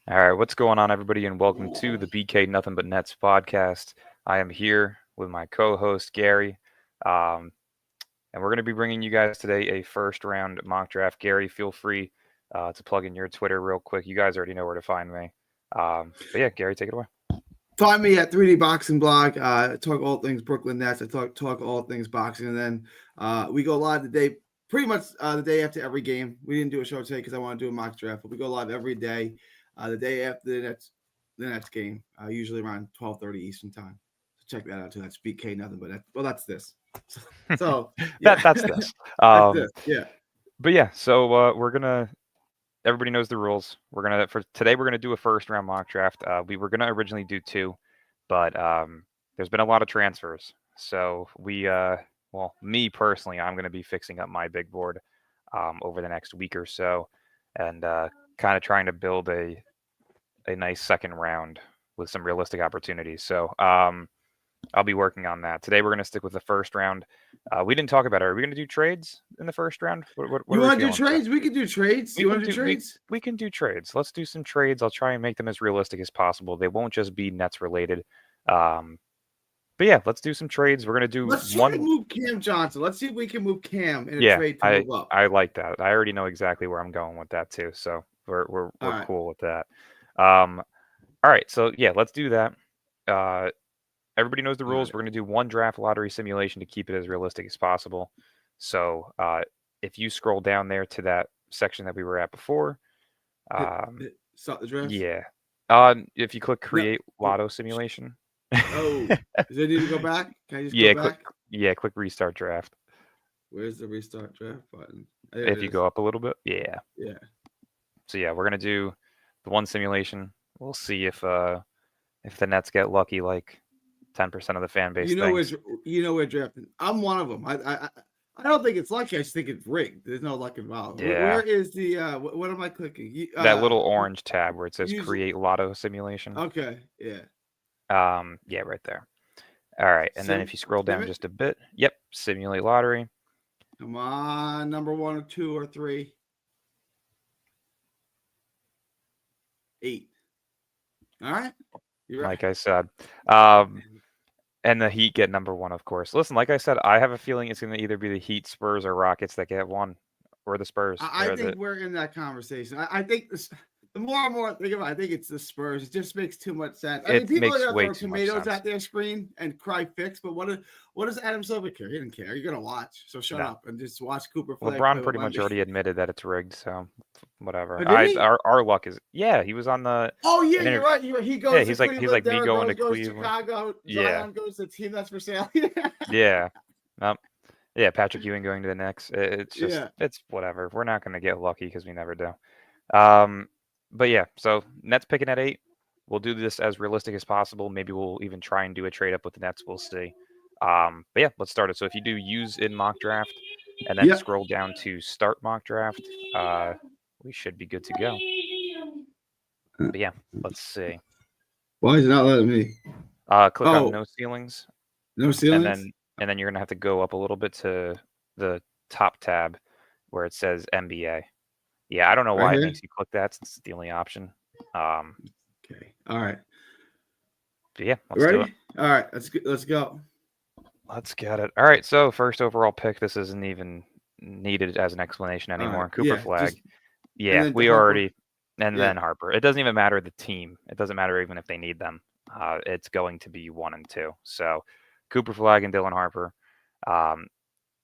All right, what's going on, everybody, and welcome to the BK Nothing But Nets podcast. I am here with my co-host Gary, um, and we're going to be bringing you guys today a first-round mock draft. Gary, feel free to plug in your Twitter real quick. You guys already know where to find me. But yeah, Gary, take it away. Find me at 3D Boxing Blog. Talk all things Brooklyn Nets. I talk all things boxing, and then we go live the day, pretty much the day after every game. We didn't do a show today because I want to do a mock draft, but we go live every day. The day after the Nets game, usually around 12:30 Eastern time. So check that out too. That's BK Nothing But that's this. So yeah. That's this. That's this. Yeah. But yeah, so we're gonna. Everybody knows the rules. For today we're gonna do a first round mock draft. We were gonna originally do two, but there's been a lot of transfers. So me personally, I'm gonna be fixing up my big board over the next week or so, and kind of trying to build a nice second round with some realistic opportunities. So I'll be working on that. Today we're going to stick with the first round. We didn't talk about it. Are we going to do trades in the first round? What you want to do trades? We can do trades. You want to do trades? We can do trades. Let's do some trades. I'll try and make them as realistic as possible. They won't just be Nets related. But yeah, let's do some trades. We're going to do Let's try to move Cam Johnson. Let's see if we can move Cam in a trade to move up. I like that. I already know exactly where I'm going with that too. So we're cool with that. All right. So yeah, let's do that. Everybody knows the rules. We're going to do one draft lottery simulation to keep it as realistic as possible. So if you scroll down there to that section that we were at before, start the draft. Yeah. If you click create lotto simulation. Oh, does it need to go back? Can I just go back? Click restart draft. Where's the restart draft button? If you go up a little bit, yeah. So yeah, we're gonna do the one simulation. We'll see if the Nets get lucky, like 10% of the fan base. We're drafting. I'm one of them. I don't think it's lucky. I just think it's rigged. There's no luck involved. Yeah. Where is the what am I clicking? That little orange tab where it says create lotto simulation. Okay. Yeah. Yeah, right there. All right, and then if you scroll down just a bit, yep, simulate lottery. Come on, number 1 or 2 or 3. 8. All right. You're right. Like I said. And the Heat get number 1, of course. Listen, like I said, I have a feeling it's going to either be the Heat, Spurs, or Rockets that get 1, or the Spurs. I think we're in that conversation. I think this. The more and more I think about it, I think it's the Spurs. It just makes too much sense. I mean, people are going to throw tomatoes at their screen and cry fix, but what does Adam Silver care? He didn't care. You're going to watch. So shut up and just watch Cooper Flag. LeBron pretty much already admitted that it's rigged, so whatever. Our luck is, he was on the. Oh, yeah, you're right. He goes to he's like me going to Cleveland. Chicago. Zion goes to the team that's for sale. Yeah. Yeah, Patrick Ewing going to the Knicks. It's just, it's whatever. We're not going to get lucky because we never do. But yeah, so Nets picking at 8. We'll do this as realistic as possible. Maybe we'll even try and do a trade up with the Nets. We'll see. But yeah, let's start it. So if you do use in mock draft and then scroll down to start mock draft, we should be good to go. But yeah, let's see. Why is it not letting me? Click on no ceilings. No ceilings? And then you're going to have to go up a little bit to the top tab where it says NBA. Yeah, I don't know why it makes you click that since it's the only option. Okay. All right. But yeah, let's do it. All right, let's go. Let's get it. All right, so first overall pick. This isn't even needed as an explanation anymore. Right. Cooper Flag. We already... And then Harper. It doesn't even matter the team. It doesn't matter even if they need them. It's going to be 1 and 2. So Cooper Flag and Dylan Harper.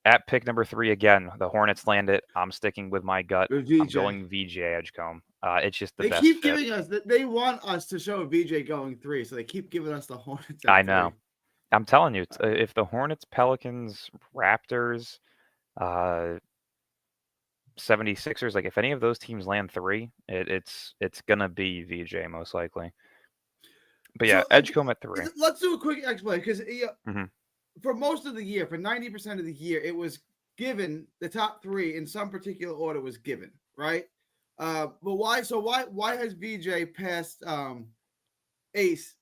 At pick number 3 again, the Hornets land it. I'm sticking with my gut. I'm going VJ Edgecombe. It's just the best. They keep giving us. They want us to show VJ going 3, so they keep giving us the Hornets. I know. 3. I'm telling you, if the Hornets, Pelicans, Raptors, 76ers, like if any of those teams land 3, it's gonna be VJ most likely. But yeah, Edgecombe at 3. Let's do a quick explanation because for most of the year, for 90% of the year, it was given the top 3 in some particular order was given, right? But why? So why has VJ passed Ace?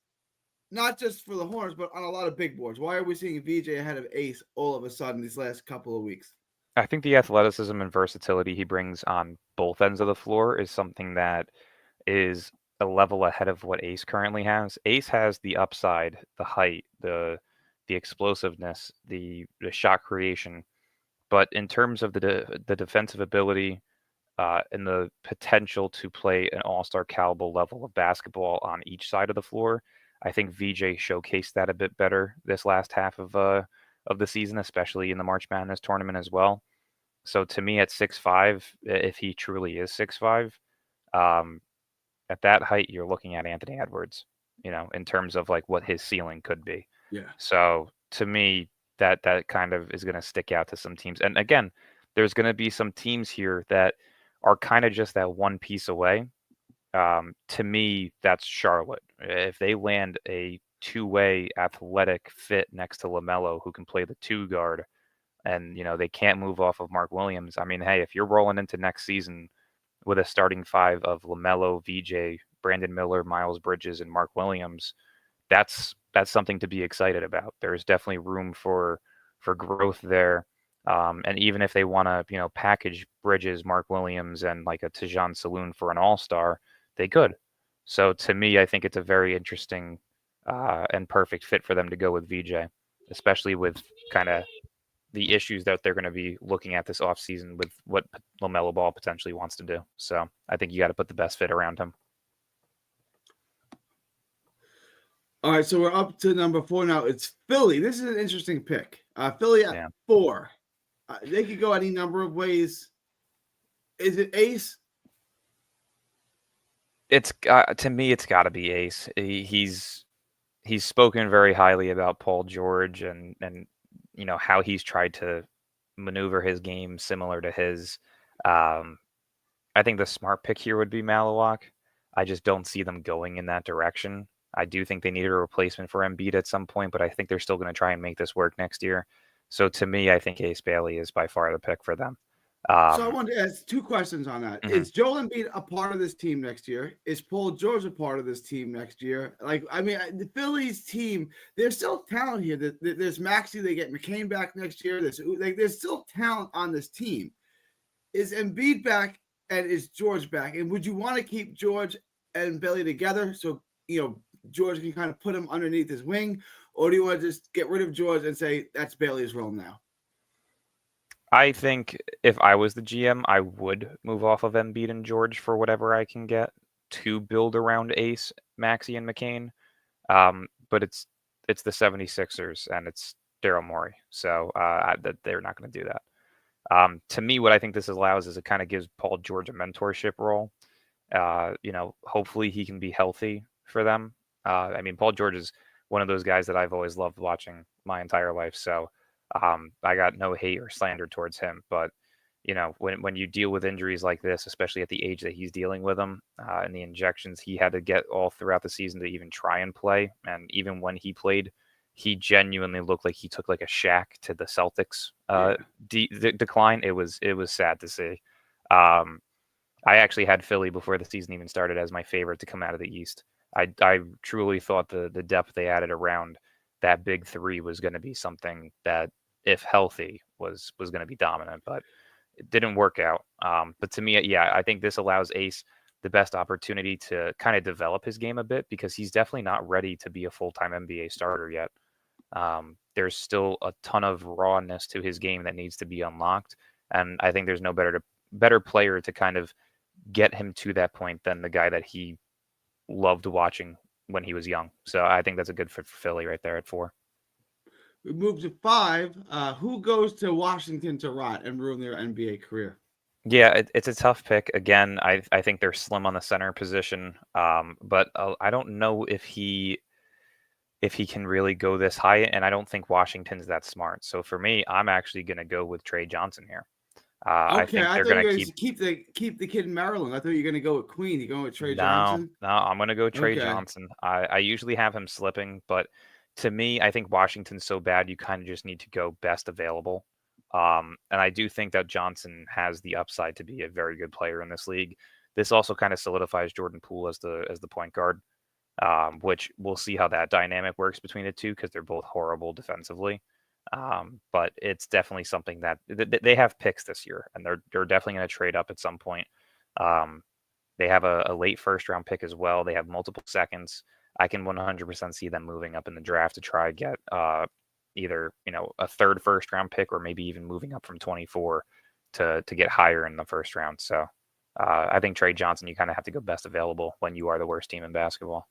Not just for the Hornets, but on a lot of big boards. Why are we seeing VJ ahead of Ace all of a sudden these last couple of weeks? I think the athleticism and versatility he brings on both ends of the floor is something that is a level ahead of what Ace currently has. Ace has the upside, the height, the explosiveness, the shot creation, but in terms of the defensive ability and the potential to play an all-star caliber level of basketball on each side of the floor, I think VJ showcased that a bit better this last half of the season, especially in the March Madness tournament as well. So to me, at 6'5", if he truly is 6'5", um, at that height, you're looking at Anthony Edwards, in terms of like what his ceiling could be. Yeah. So to me, that kind of is going to stick out to some teams. And again, there's going to be some teams here that are kind of just that one piece away. To me, that's Charlotte. If they land a two-way athletic fit next to LaMelo who can play the two guard, and they can't move off of Mark Williams. I mean, hey, if you're rolling into next season with a starting five of LaMelo, VJ, Brandon Miller, Miles Bridges, and Mark Williams, that's something to be excited about. There's definitely room for growth there. And even if they want to, package Bridges, Mark Williams, and like a Tajon Saloon for an all-star, they could. So to me, I think it's a very interesting and perfect fit for them to go with VJ, especially with kind of the issues that they're going to be looking at this offseason with what LaMelo Ball potentially wants to do. So I think you got to put the best fit around him. All right, so we're up to number 4 now. It's Philly. This is an interesting pick. Philly at 4. They could go any number of ways. Is it Ace? It's to me, it's got to be Ace. He's spoken very highly about Paul George and how he's tried to maneuver his game similar to his. I think the smart pick here would be Malawak. I just don't see them going in that direction. I do think they needed a replacement for Embiid at some point, but I think they're still going to try and make this work next year. So to me, I think Ace Bailey is by far the pick for them. So I wanted to ask 2 questions on that. Mm-hmm. Is Joel Embiid a part of this team next year? Is Paul George a part of this team next year? The Phillies team, there's still talent here. There's Maxey. They get McCain back next year. There's still talent on this team. Is Embiid back and is George back? And would you want to keep George and Bailey together so George can kind of put him underneath his wing, or do you want to just get rid of George and say that's Bailey's role now? I think if I was the GM, I would move off of Embiid and George for whatever I can get to build around Ace, Maxey, and McCain. But it's the 76ers and it's Daryl Morey, so that they're not going to do that. To me, what I think this allows is it kind of gives Paul George a mentorship role. Hopefully he can be healthy for them. I mean, Paul George is one of those guys that I've always loved watching my entire life. So I got no hate or slander towards him. But, when you deal with injuries like this, especially at the age that he's dealing with them and the injections he had to get all throughout the season to even try and play. And even when he played, he genuinely looked like he took like a Shaq to the Celtics decline. It was sad to see. I actually had Philly before the season even started as my favorite to come out of the East. I truly thought the depth they added around that big three was going to be something that, if healthy, was going to be dominant, but it didn't work out. But to me, I think this allows Ace the best opportunity to kind of develop his game a bit because he's definitely not ready to be a full-time NBA starter yet. There's still a ton of rawness to his game that needs to be unlocked, and I think there's no better player to kind of get him to that point than the guy that he loved watching when he was young. So I think that's a good fit for Philly right there at 4. We move to 5. Who goes to Washington to rot and ruin their NBA career? Yeah, it's a tough pick. Again, I think they're slim on the center position, but I don't know if he can really go this high, and I don't think Washington's that smart. So for me, I'm actually going to go with Trey Johnson here. I think they're going to keep the kid in Maryland. I thought you were going to go with Queen. You going with Trey Johnson? No, I'm going to go Trey Johnson. I usually have him slipping, but to me, I think Washington's so bad you kind of just need to go best available. And I do think that Johnson has the upside to be a very good player in this league. This also kind of solidifies Jordan Poole as the point guard, which we'll see how that dynamic works between the two because they're both horrible defensively. But it's definitely something that they have picks this year, and they're definitely going to trade up at some point. Um, they have a late first round pick as well. They have multiple seconds. I can 100% see them moving up in the draft to try to get either a third first round pick or maybe even moving up from 24 to get higher in the first round. So I think Trey Johnson, you kind of have to go best available when you are the worst team in basketball.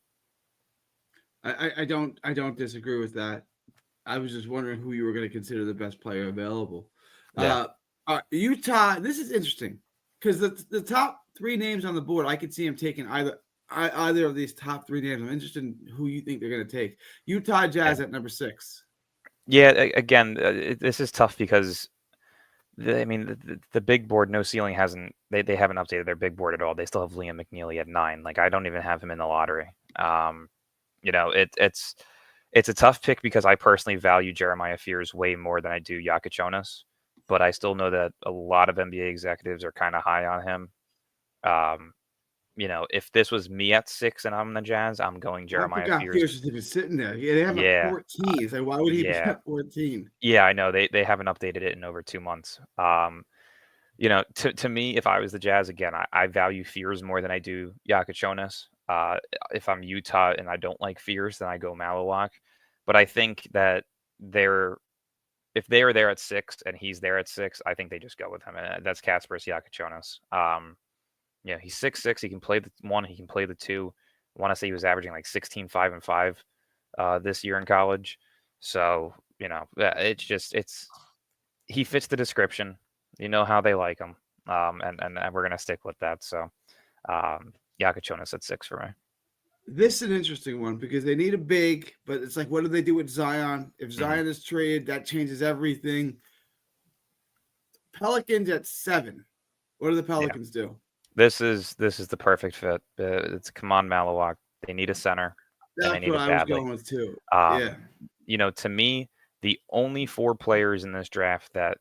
I don't disagree with that. I was just wondering who you were going to consider the best player available. Yeah. Utah. This is interesting because the top three names on the board, I could see him taking either of these top three names. I'm interested in who you think they're going to take. Utah Jazz at number 6. Yeah. Again, this is tough because the big board, no ceiling hasn't. They haven't updated their big board at all. They still have Liam McNeely at 9. Like I don't even have him in the lottery. It's a tough pick because I personally value Jeremiah Fears way more than I do Yakachonis, but I still know that a lot of NBA executives are kind of high on him. If this was me at 6 and I'm the Jazz, I'm going I Jeremiah forgot Fears. Pierce was even sitting there. Yeah, they have him at Yeah, 14. So why would he be yeah, at 14? yeah. I know they haven't updated it in over 2 months. To me, if I was the Jazz again, I value Fears more than I do Yakachonis. If I'm Utah and I don't like Fears, then I go Malawak. But I think that if they are there at 6 and he's there at 6, I think they just go with him, and that's Kasparas Yakachonis. He's 6'6". He can play the 1. He can play the 2. I want to say he was averaging like 16, 5, and 5 this year in college. So it's he fits the description. You know how they like him, and we're gonna stick with that. So, Yakachonis at 6 for me. This is an interesting one because they need a big, but it's like, what do they do with Zion? If Mm-hmm. Zion is traded, that changes everything. Pelicans at 7. What do the Pelicans do? This is the perfect fit. It's Kaman Malawak. They need a center, and they That's need what it I was badly. going with too. Um, Yeah. To me, the only 4 players in this draft that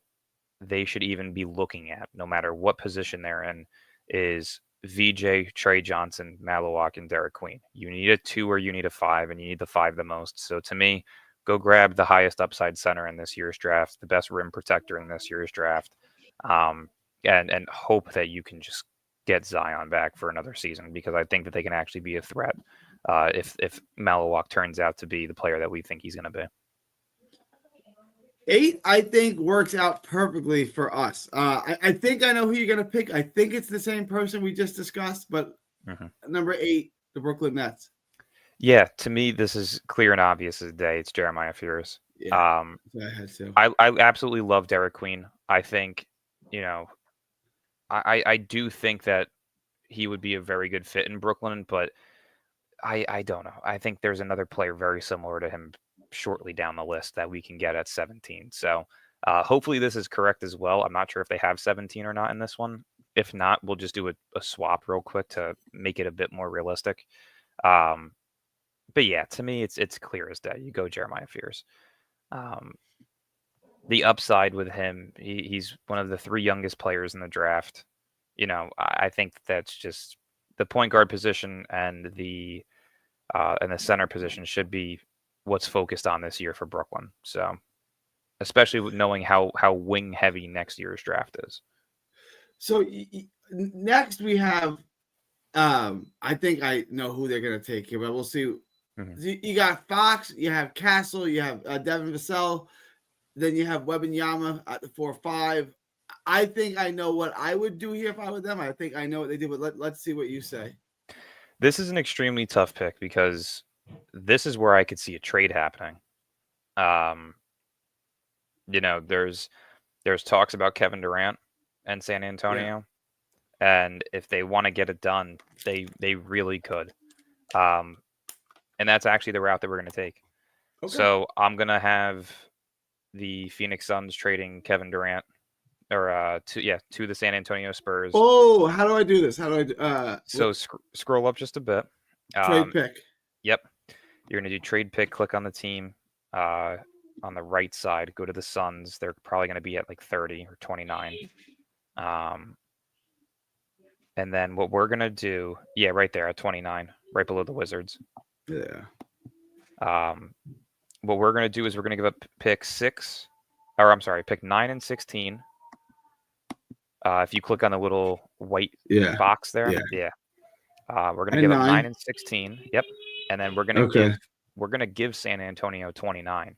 they should even be looking at, no matter what position they're in, is VJ, Trey Johnson, Malawak, and Derek Queen. You need a 2 or you need a 5, and you need the 5 the most. So to me, go grab the highest upside center in this year's draft, the best rim protector in this year's draft, and hope that you can just get Zion back for another season, because I think that they can actually be a threat if Malawak turns out to be the player that we think he's going to be. 8, I think, works out perfectly for us. I think I know who you're going to pick. I think it's the same person we just discussed, but number 8, the Brooklyn Nets. Yeah, to me, this is clear and obvious as day. It's Jeremiah Fears. Yeah, I had to. I absolutely love Derek Queen. I think, I do think that he would be a very good fit in Brooklyn, but I don't know. I think there's another player very similar to him shortly down the list that we can get at 17. So hopefully this is correct as well. I'm not sure if they have 17 or not in this one. If not, we'll just do a swap real quick to make it a bit more realistic. But yeah, to me, it's clear as day. You go Jeremiah Fears. The upside with him, he's one of the 3 youngest players in the draft. I think that's just the point guard position and the center position should be what's focused on this year for Brooklyn. So, especially with knowing how wing heavy next year's draft is. So next we have, I think I know who they're going to take here, but we'll see. You got Fox, you have Castle, you have Devin Vassell, then you have Wembanyama at the 4-5. I think I know what I would do here if I were them. I think I know what they do, but let's see what you say. This is an extremely tough pick because this is where I could see a trade happening. There's talks about Kevin Durant and San Antonio, and if they want to get it done, they really could. And that's actually the route that we're going to take. Okay. So I'm going to have the Phoenix Suns trading Kevin Durant to the San Antonio Spurs. Oh, how do I do this? How do I scroll up just a bit. Trade pick. Yep. You're going to do trade pick, click on the team. On the right side, go to the Suns. They're probably going to be at like 30 or 29. And then what we're going to do, right there at 29, right below the Wizards. Yeah. what we're going to do is we're going to give up pick 9 and 16. If you click on the little white box there, we're going to And give up 9. 9 and 16. Yep, and then we're going to give San Antonio 29.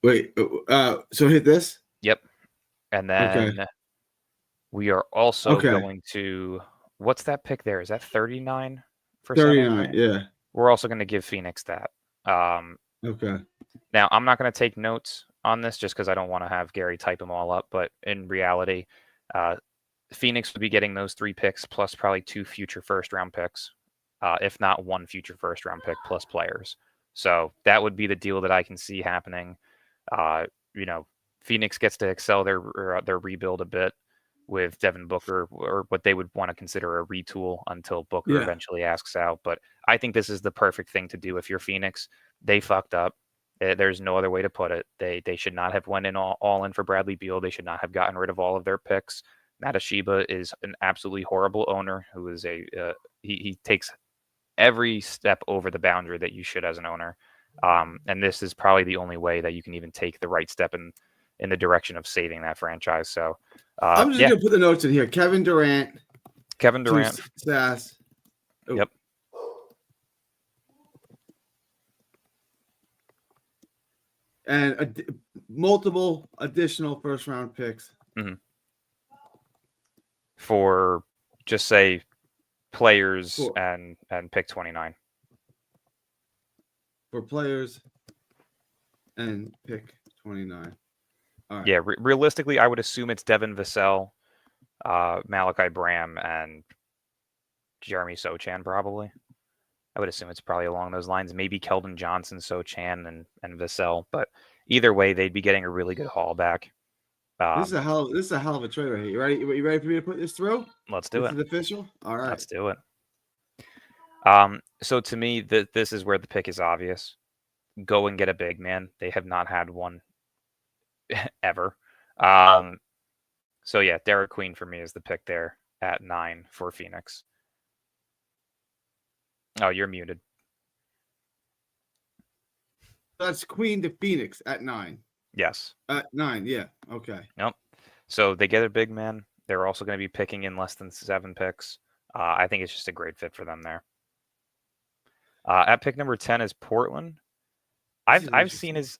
Wait, so hit this. Yep, and then we are also going to. What's that pick there? Is that 39 for 39? Yeah. We're also going to give Phoenix that. Now, I'm not going to take notes on this just because I don't want to have Gary type them all up. But in reality, Phoenix would be getting those 3 picks plus probably 2 future first-round picks, if not 1 future first-round pick plus players. So that would be the deal that I can see happening. Phoenix gets to excel their rebuild a bit with Devin Booker, or what they would want to consider a retool until Booker eventually asks out. But I think this is the perfect thing to do if you're Phoenix. They fucked up. There's no other way to put it. They should not have went in all in for Bradley Beal. They should not have gotten rid of all of their picks. Matashiba is an absolutely horrible owner who is he takes every step over the boundary that you should as an owner. And this is probably the only way that you can even take the right step in the direction of saving that franchise. So I'm just gonna put the notes in here. Kevin Durant. Sass. Oh. Yep. And multiple additional first-round picks. Mm-hmm. For just say players and pick 29. For players and pick 29. All right. Yeah, realistically, I would assume it's Devin Vassell, Malachi Branham, and Jeremy Sochan probably. I would assume it's probably along those lines. Maybe Keldon Johnson, Sochan, and Vassell. But either way, they'd be getting a really good haul back. This is a hell of a trade right here. You ready for me to put this through? Let's do it. This is official? All right. Let's do it. So to me, this is where the pick is obvious. Go and get a big man. They have not had one ever. So yeah, Derek Queen for me is the pick there at 9 for Phoenix. Oh, you're muted. That's Queen to Phoenix at 9. Yes. At 9, yeah. Okay. Nope. So they get a big man. They're also going to be picking in less than 7 picks. I think it's just a great fit for them there. At pick number 10 is Portland. I've seen his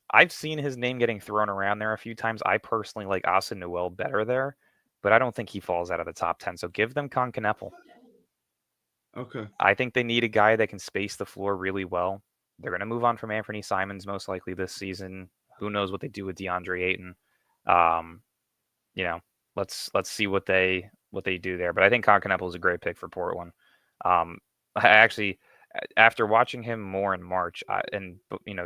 name getting thrown around there a few times. I personally like Asa Newell better there, but I don't think he falls out of the top 10. So give them Concanepple. Okay. I think they need a guy that can space the floor really well. They're going to move on from Anthony Simons most likely this season. Who knows what they do with DeAndre Ayton? Let's see what they do there. But I think Concanepple is a great pick for Portland. I actually, after watching him more in March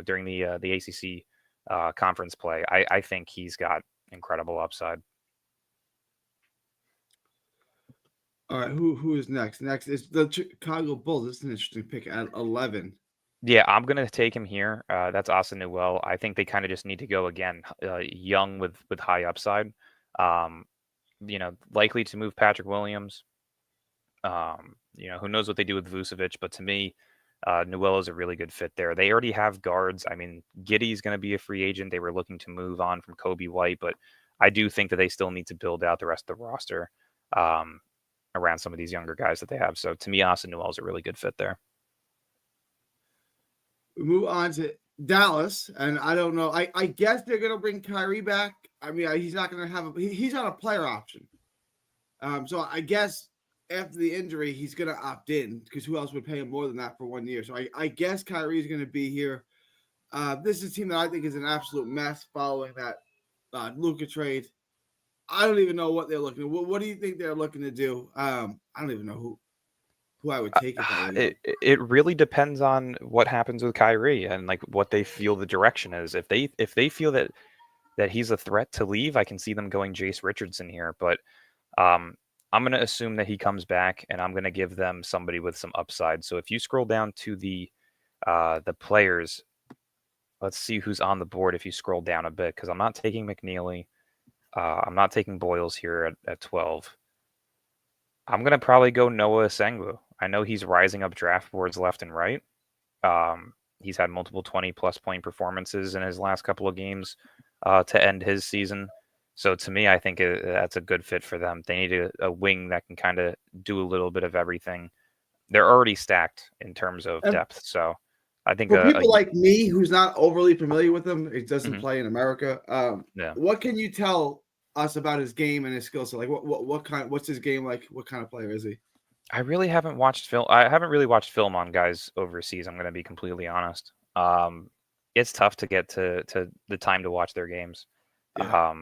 during the ACC conference play, I think he's got incredible upside. All right, who is next? Next is the Chicago Bulls. This is an interesting pick at 11. Yeah, I'm going to take him here. That's Asa Newell. I think they kind of just need to go again, young with high upside. Likely to move Patrick Williams. Who knows what they do with Vucevic, but to me, Newell is a really good fit there. They already have guards. I mean, Giddey's going to be a free agent. They were looking to move on from Kobe White, but I do think that they still need to build out the rest of the roster around some of these younger guys that they have. So to me, Asa Newell is a really good fit there. We move on to Dallas, and I don't know. I guess they're going to bring Kyrie back. I mean, he's not going to have he's on a player option. So I guess after the injury, he's going to opt in because who else would pay him more than that for 1 year? So I guess Kyrie is going to be here. This is a team that I think is an absolute mess following that Luka trade. I don't even know what they're looking. What do you think they're looking to do? I don't even know who I would take. It really depends on what happens with Kyrie and like what they feel the direction is. If they feel that he's a threat to leave, I can see them going Jace Richardson here. But I'm going to assume that he comes back, and I'm going to give them somebody with some upside. So if you scroll down to the players, let's see who's on the board. If you scroll down a bit, because I'm not taking McNeely, I'm not taking Boyles here at 12. I'm going to probably go Noah Osengwu. I know he's rising up draft boards left and right. He's had multiple 20-plus point performances in his last couple of games to end his season. So to me, I think that's a good fit for them. They need a wing that can kind of do a little bit of everything. They're already stacked in terms of And depth. So I think for people like me who's not overly familiar with him, it doesn't play in America. Yeah. What can you tell us about his game and his skill set? Like what's his game like? What kind of player is he? I really haven't watched film. I haven't really watched film on guys overseas. I'm going to be completely honest. It's tough to get to the time to watch their games. Yeah.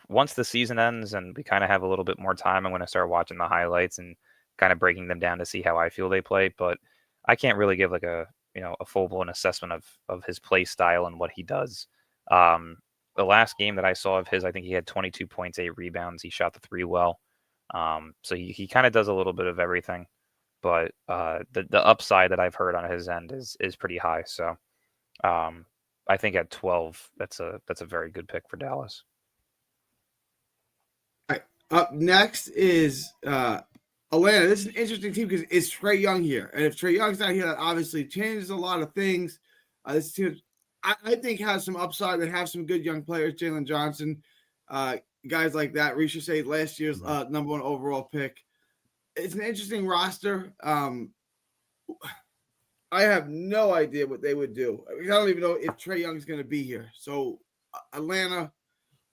Once the season ends and we kind of have a little bit more time, I'm going to start watching the highlights and kind of breaking them down to see how I feel they play. But I can't really give like a full blown assessment of his play style and what he does. The last game that I saw of his, I think he had 22 points, 8 rebounds. He shot the three well. So he kind of does a little bit of everything, but the upside that I've heard on his end is pretty high. So I think at 12, that's a very good pick for Dallas. All right. Up next is Atlanta. This is an interesting team because it's Trae Young here, and if Trae Young's not here, that obviously changes a lot of things. This team, I think, has some upside. They have some good young players. Jalen Johnson, guys like that. Risha Shade, last year's number 1 overall pick. It's an interesting roster. I have no idea what they would do. I don't even know if Trae Young is going to be here. So Atlanta,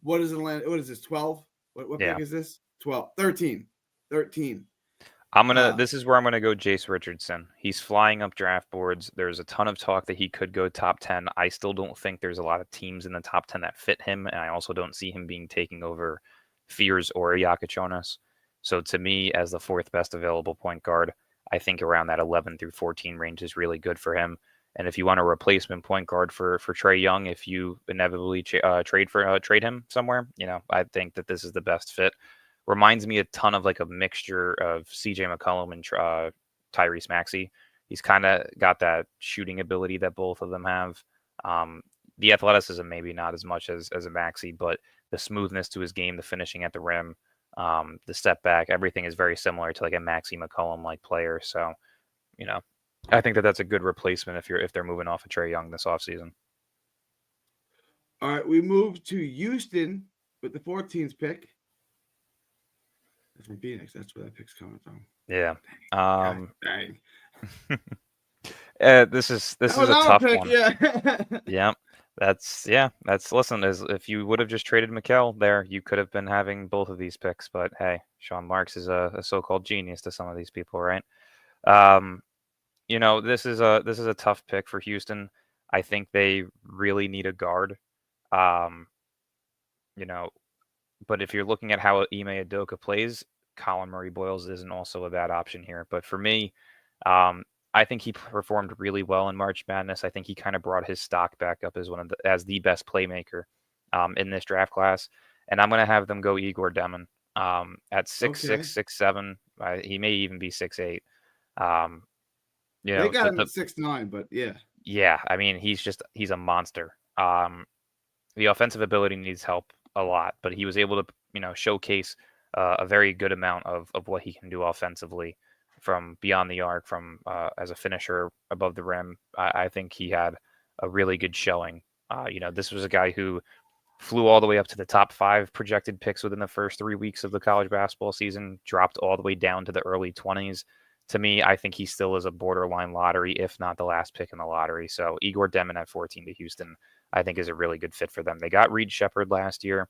what is Atlanta? What is this? 12? What pick is this? 12, 13. This is where I'm gonna go Jace Richardson. He's flying up draft boards. There's a ton of talk that he could go top 10. I still don't think there's a lot of teams in the top 10 that fit him, and I also don't see him being taking over Fears or Yakachonis. So to me, as the 4th best available point guard, I think around that 11 through 14 range is really good for him. And if you want a replacement point guard for Trae Young, if you inevitably trade him somewhere, I think that this is the best fit. Reminds me a ton of like a mixture of CJ McCollum and Tyrese Maxey. He's kind of got that shooting ability that both of them have. The athleticism maybe not as much as a Maxey, but the smoothness to his game, the finishing at the rim, the step back, everything is very similar to like a Maxey McCollum like player. So, I think that that's a good replacement if they're moving off of Trae Young this offseason. All right, we move to Houston with the 14th pick. That's from Phoenix. That's where that pick's coming from. Yeah. Dang. This is a tough one. Yeah. Listen, if you would have just traded Mikal there, you could have been having both of these picks. But hey, Sean Marks is a so-called genius to some of these people, right? This is a tough pick for Houston. I think they really need a guard. But if you're looking at how Ime Udoka plays, Colin Murray-Boyles isn't also a bad option here. But for me, I think he performed really well in March Madness. I think he kind of brought his stock back up as the best playmaker in this draft class. And I'm going to have them go Igor Demon at 6'6", 6'7". He may even be 6'8". They got him at 6'9", but yeah. Yeah, I mean, he's a monster. The offensive ability needs help a lot, but he was able to, showcase a very good amount of what he can do offensively from beyond the arc, from as a finisher above the rim. I think he had a really good showing. This was a guy who flew all the way up to the top 5 projected picks within the first 3 weeks of the college basketball season, dropped all the way down to the early 20s. To me, I think he still is a borderline lottery, if not the last pick in the lottery. So Igor Demon at 14 to Houston, I think is a really good fit for them. They got Reed Shepherd last year,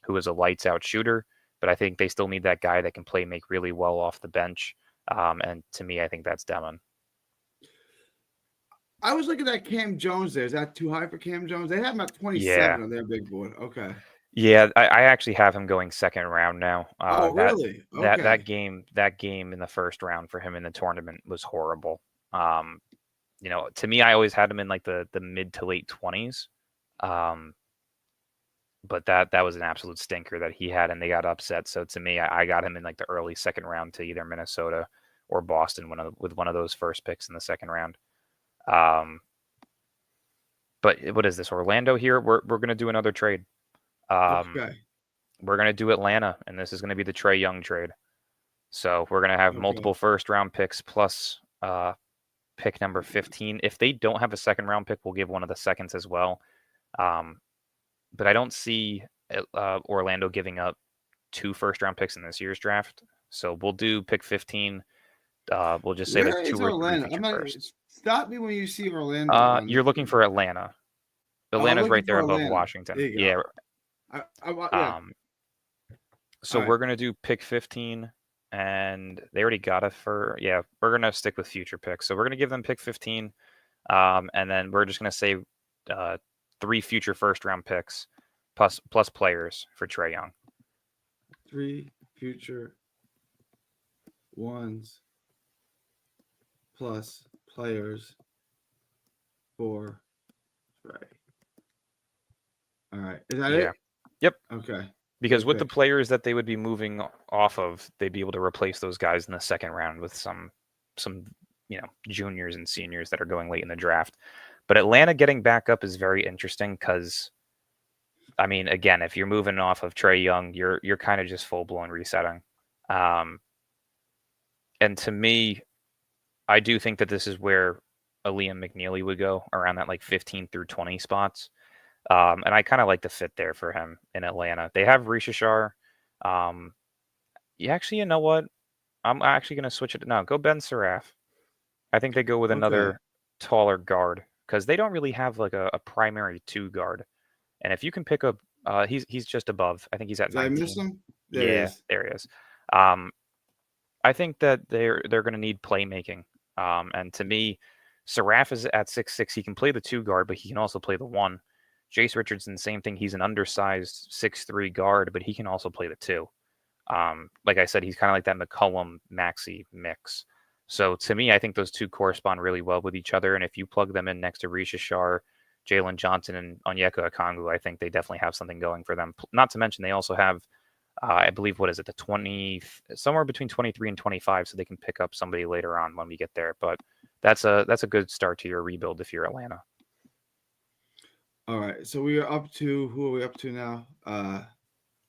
who was a lights out shooter, but I think they still need that guy that can make really well off the bench. And to me, I think that's Demon. I was looking at Cam Jones there. Is that too high for Cam Jones? They have him at 27 on their big board. Okay. Yeah, I actually have him going second round now. Really? Okay. That game in the first round for him in the tournament was horrible. To me, I always had him in like the mid to late 20s. But that was an absolute stinker that he had, and they got upset. So to me, I got him in like the early second round to either Minnesota or Boston with one of those first picks in the second round. But what is this? Orlando here? We're gonna do another trade. Okay. We're going to do Atlanta, and this is going to be the Trae Young trade. So we're going to have multiple first-round picks plus pick number 15. If they don't have a second round pick, we'll give one of the seconds as well. But I don't see Orlando giving up 2 first-round picks in this year's draft. So we'll do pick 15. We'll just say Where like 2 is or 3 Orlando? future firsts. Stop me when you see Orlando. On You're looking for Atlanta. Atlanta's looking right there for above Atlanta. Washington. There you Yeah. go. Yeah. So All we're right. gonna do pick 15, and they already got it for we're gonna stick with future picks. So we're gonna give them pick 15, and then we're just gonna say 3 future first round picks plus players for Trae Young. 3 future ones plus players for Trae. All right. Is that it? Yep. Okay. Because Good with the pick. players that they would be moving off of, they'd be able to replace those guys in the second round with some juniors and seniors that are going late in the draft. But Atlanta getting back up is very interesting because, I mean, again, if you're moving off of Trae Young, you're kind of just full blown resetting. And to me, I do think that this is where a Liam McNeely would go around that like 15 through 20 spots. And I kind of like the fit there for him in Atlanta. They have Rishashar. You know what? I'm actually going to switch it. No, go Ben Seraph. I think they go with another taller guard because they don't really have like a primary 2 guard. And if you can pick up, he's just above. I think he's at 19. Did I miss him? There he is. I think that they're going to need playmaking. And to me, Seraph is at 6'6". He can play the 2 guard, but he can also play the 1. Jace Richardson, same thing. He's an undersized 6'3" guard, but he can also play the 2. Like I said, he's kind of like that McCollum Maxey mix. So to me, I think those 2 correspond really well with each other. And if you plug them in next to Rishashar, Jalen Johnson, and Onyeka Okongwu, I think they definitely have something going for them. Not to mention they also have, I believe, the 20, somewhere between 23 and 25, so they can pick up somebody later on when we get there. But that's a good start to your rebuild if you're Atlanta. All right. So we are up to, who are we up to now?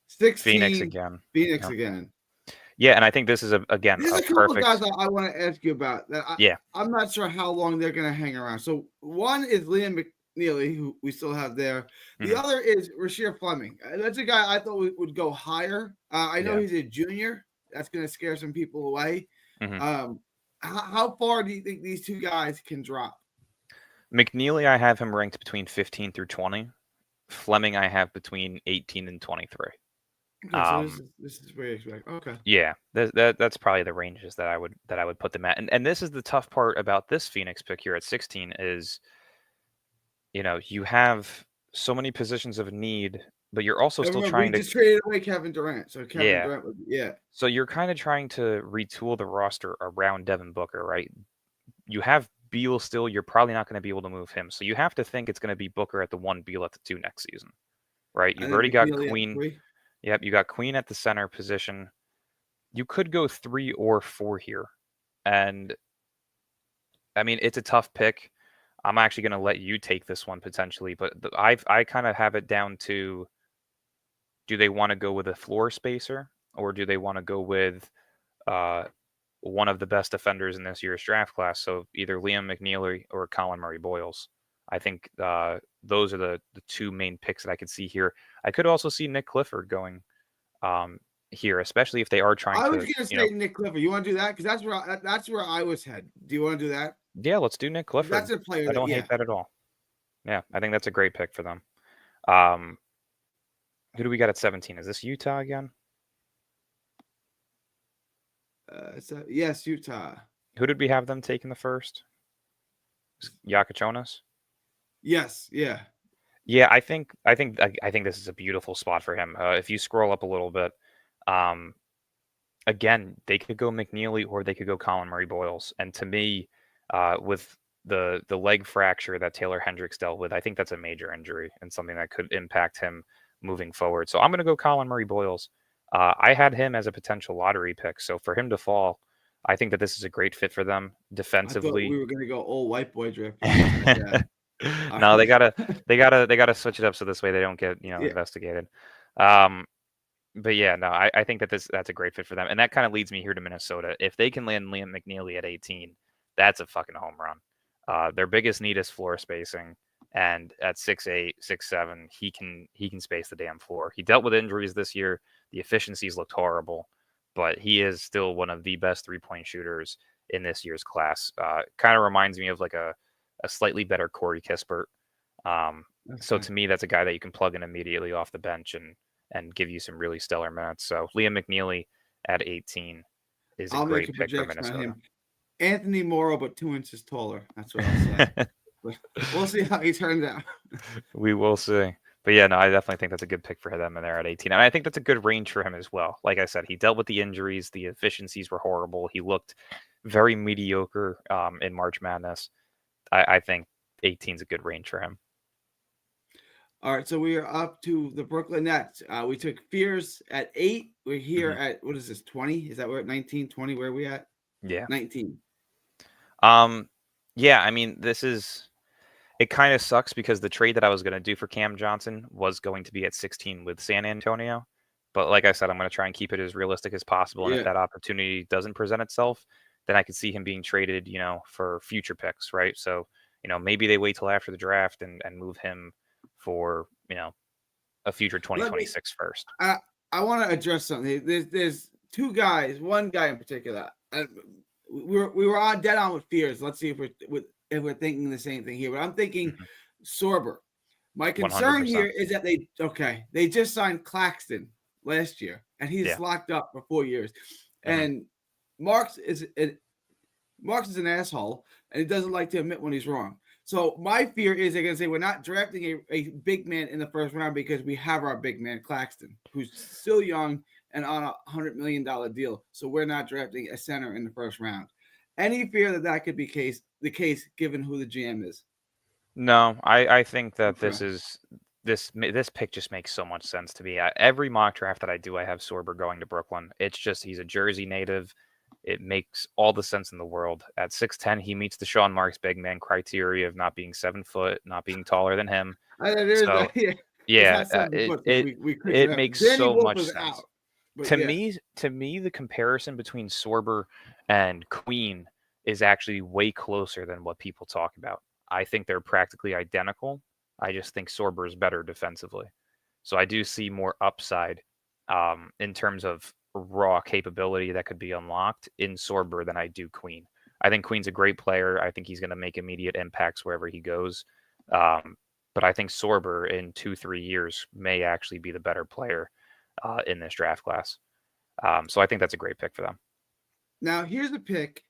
16. Phoenix again. Again. Yeah, and I think this is There's a couple perfect. guys I want to ask you about. I'm not sure how long they're going to hang around. So one is Liam McNeely, who we still have there. The other is Rasheer Fleming. That's a guy I thought would go higher. I know he's a junior. That's going to scare some people away. How far do you think these 2 guys can drop? McNeely, I have him ranked between 15 through 20. Fleming, I have between 18 and 23. Okay, so this is where you expect. Okay. Yeah, that's probably the ranges that I would put them at. And this is the tough part about this Phoenix pick here at 16 is, you have so many positions of need, but you're also still trying to just traded away Kevin Durant. So Durant So you're kind of trying to retool the roster around Devin Booker, right? You have Beal still. You're probably not going to be able to move him. So you have to think it's going to be Booker at the 1, Beal at the 2 next season, right? You've already got Queen. Yep, you got Queen at the center position. You could go 3 or 4 here. And, I mean, it's a tough pick. I'm actually going to let you take this one potentially. But I kind of have it down to, do they want to go with a floor spacer? Or do they want to go with one of the best defenders in this year's draft class? So either Liam McNeely or Colin Murray-Boyles. I think those are the 2 main picks that I could see here. I could also see Nick Clifford going here, especially if they are trying to. I was going to say Nick Clifford. You want to do that? Because that's where I was headed. Do you want to do that? Yeah, let's do Nick Clifford. That's a player. I don't hate that at all. Yeah, I think that's a great pick for them. Who do we got at 17? Is this Utah again? Yes, Utah. Who did we have them taking the first? Yakachonas? Yes, yeah. Yeah, I think this is a beautiful spot for him. If you scroll up a little bit, again, they could go McNeely or they could go Colin Murray-Boyles. And to me, with the leg fracture that Taylor Hendricks dealt with, I think that's a major injury and something that could impact him moving forward. So I'm going to go Colin Murray-Boyles. I had him as a potential lottery pick. So for him to fall, I think that this is a great fit for them defensively. I thought we were going to go old white boy draft. No, they gotta switch it up so this way they don't get investigated. But yeah, no, I think that that's a great fit for them, and that kind of leads me here to Minnesota. If they can land Liam McNeely at 18, that's a fucking home run. Their biggest need is floor spacing, and at 6'8", 6'7", he can space the damn floor. He dealt with injuries this year. The efficiencies looked horrible, but he is still one of the best 3-point shooters in this year's class. Kind of reminds me of like a slightly better Corey Kispert. So Okay. to me, that's a guy that you can plug in immediately off the bench and give you some really stellar minutes. So Liam McNeely at 18 is a I'll make great a pick for projection on Minnesota. him. Anthony Morrow, but 2 inches taller. That's what I'll say. But we'll see how he turns out. We will see. But yeah, no, I definitely think that's a good pick for them in there at 18. And I think that's a good range for him as well. Like I said, he dealt with the injuries. The efficiencies were horrible. He looked very mediocre in March Madness. I think 18 is a good range for him. All right, so we are up to the Brooklyn Nets. We took Fears at 8. We're here at, what is this, 20? Is that where at 19, 20? Where are we at? Yeah. 19. Yeah, I mean, it kind of sucks because the trade that I was going to do for Cam Johnson was going to be at 16 with San Antonio. But like I said, I'm going to try and keep it as realistic as possible. And if that opportunity doesn't present itself, then I could see him being traded, for future picks, right? So, maybe they wait till after the draft and move him for, a future 2026 first. I want to address something. There's two guys, one guy in particular. We were on dead on with Fears. Let's see if we're thinking the same thing here. But I'm thinking Sorber. My concern 100%. here is that they just signed Claxton last year, and he's locked up for 4 years. And Marks is an asshole, and he doesn't like to admit when he's wrong. So my fear is they're going to say we're not drafting a big man in the first round because we have our big man Claxton, who's still young and on a $100 million deal. So we're not drafting a center in the first round. Any fear that could be the case given who the GM is? No, I think that this pick just makes so much sense to me. Every mock draft that I do, I have Sorber going to Brooklyn. It's just he's a Jersey native. It makes all the sense in the world. At 6'10", he meets the Sean Marks big man criteria of not being 7 foot, not being taller than him. So, it makes so much sense. To me, the comparison between Sorber and Queen is actually way closer than what people talk about. I think they're practically identical. I just think Sorber is better defensively. So I do see more upside in terms of raw capability that could be unlocked in Sorber than I do Queen. I think Queen's a great player. I think he's going to make immediate impacts wherever he goes. But I think Sorber in 2-3 years may actually be the better player in this draft class. So I think that's a great pick for them. Now, here's a pick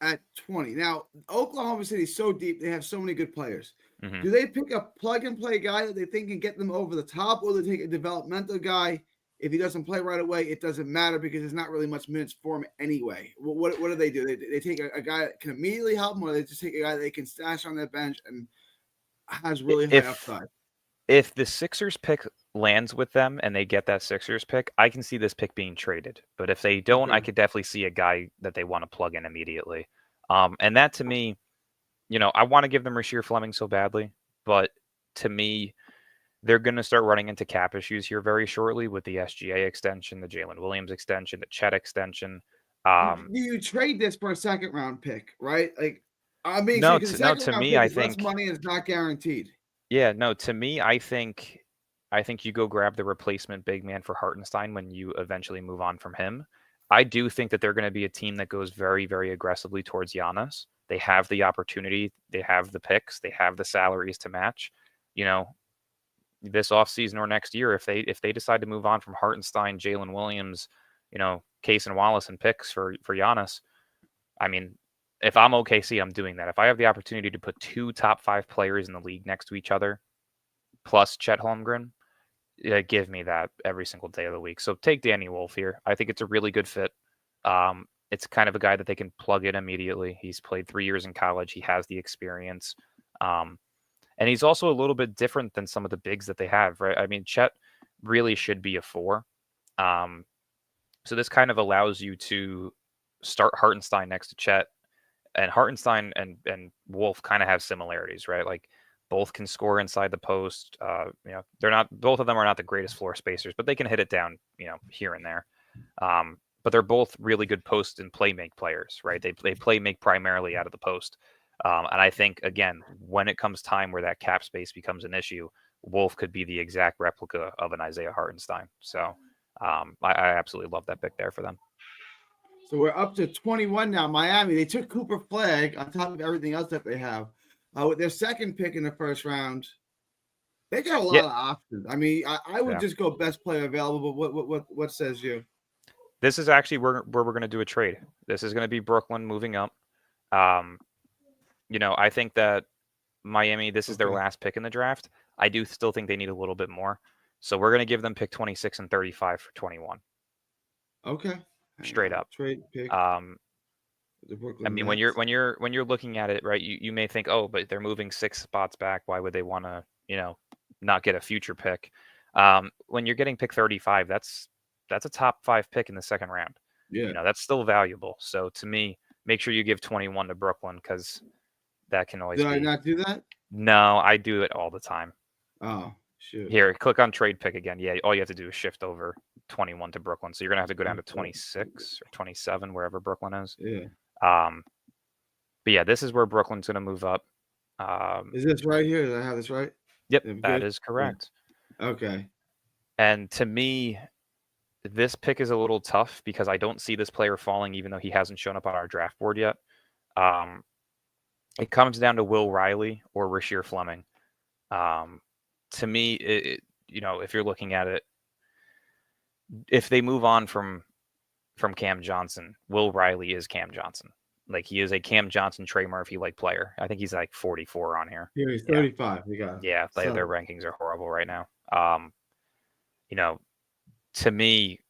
at 20. Now, Oklahoma City is so deep. They have so many good players. Mm-hmm. Do they pick a plug-and-play guy that they think can get them over the top, or they take a developmental guy? If he doesn't play right away, it doesn't matter because there's not really much minutes for him anyway. What do they do? They take a guy that can immediately help them, or they just take a guy that they can stash on their bench and has really high upside? If the Sixers pick lands with them and they get that Sixers pick, I can see this pick being traded. But if they don't, I could definitely see a guy that they want to plug in immediately. And that to me, I want to give them Rasheer Fleming so badly, but to me, they're going to start running into cap issues here very shortly with the SGA extension, the Jalen Williams extension, the Chet extension. You trade this for a second round pick, right? Like, I mean, to me, I think less money is not guaranteed. Yeah, no, to me, I think you go grab the replacement big man for Hartenstein when you eventually move on from him. I do think that they're going to be a team that goes very, very aggressively towards Giannis. They have the opportunity, they have the picks, they have the salaries to match. This offseason or next year, if they decide to move on from Hartenstein, Jalen Williams, Case and Wallace and picks for Giannis, I mean, if I'm OKC, I'm doing that. If I have the opportunity to put 2 top 5 players in the league next to each other, plus Chet Holmgren, give me that every single day of the week. So take Danny Wolf here. I think it's a really good fit. It's kind of a guy that they can plug in immediately. He's played 3 years in college. He has the experience. And he's also a little bit different than some of the bigs that they have, right? I mean, Chet really should be a 4. So this kind of allows you to start Hartenstein next to Chet. And Hartenstein and Wolf kind of have similarities, right? Like both can score inside the post. Both of them are not the greatest floor spacers, but they can hit it down, here and there. but they're both really good post and play make players, right? They play make primarily out of the post. And I think, again, when it comes time where that cap space becomes an issue, Wolf could be the exact replica of an Isaiah Hartenstein. So I absolutely love that pick there for them. So we're up to 21 now. Miami, they took Cooper Flag on top of everything else that they have. With their second pick in the first round, they got a lot of options. I mean, I would just go best player available. But what says you? This is actually where we're going to do a trade. This is going to be Brooklyn moving up. I think that Miami, this is their last pick in the draft. I do still think they need a little bit more. So we're going to give them pick 26 and 35 for 21. Okay. Straight up. Trade pick. I mean, when you're looking at it, right, you may think, oh, but they're moving 6 spots back. Why would they want to, not get a future pick? When you're getting pick 35, that's a top 5 pick in the second round. Yeah. That's still valuable. So to me, make sure you give 21 to Brooklyn, because that can always Did I not do that? No, I do it all the time. Oh, shoot. Here, click on trade pick again. Yeah, all you have to do is shift over 21 to Brooklyn. So you're going to have to go down to 26 or 27, wherever Brooklyn is. Yeah. But yeah, this is where Brooklyn's going to move up. Is this right here? Did I have this right? Yep, that is correct. Okay. And to me, this pick is a little tough because I don't see this player falling, even though he hasn't shown up on our draft board yet. It comes down to Will Riley or Rasheer Fleming. To me, if you're looking at it, if they move on from Cam Johnson, Will Riley is Cam Johnson. Like, he is a Cam Johnson, Trey Murphy-like player. I think he's like 44 on here. Yeah, he's 35. Yeah, their rankings are horrible right now. To me,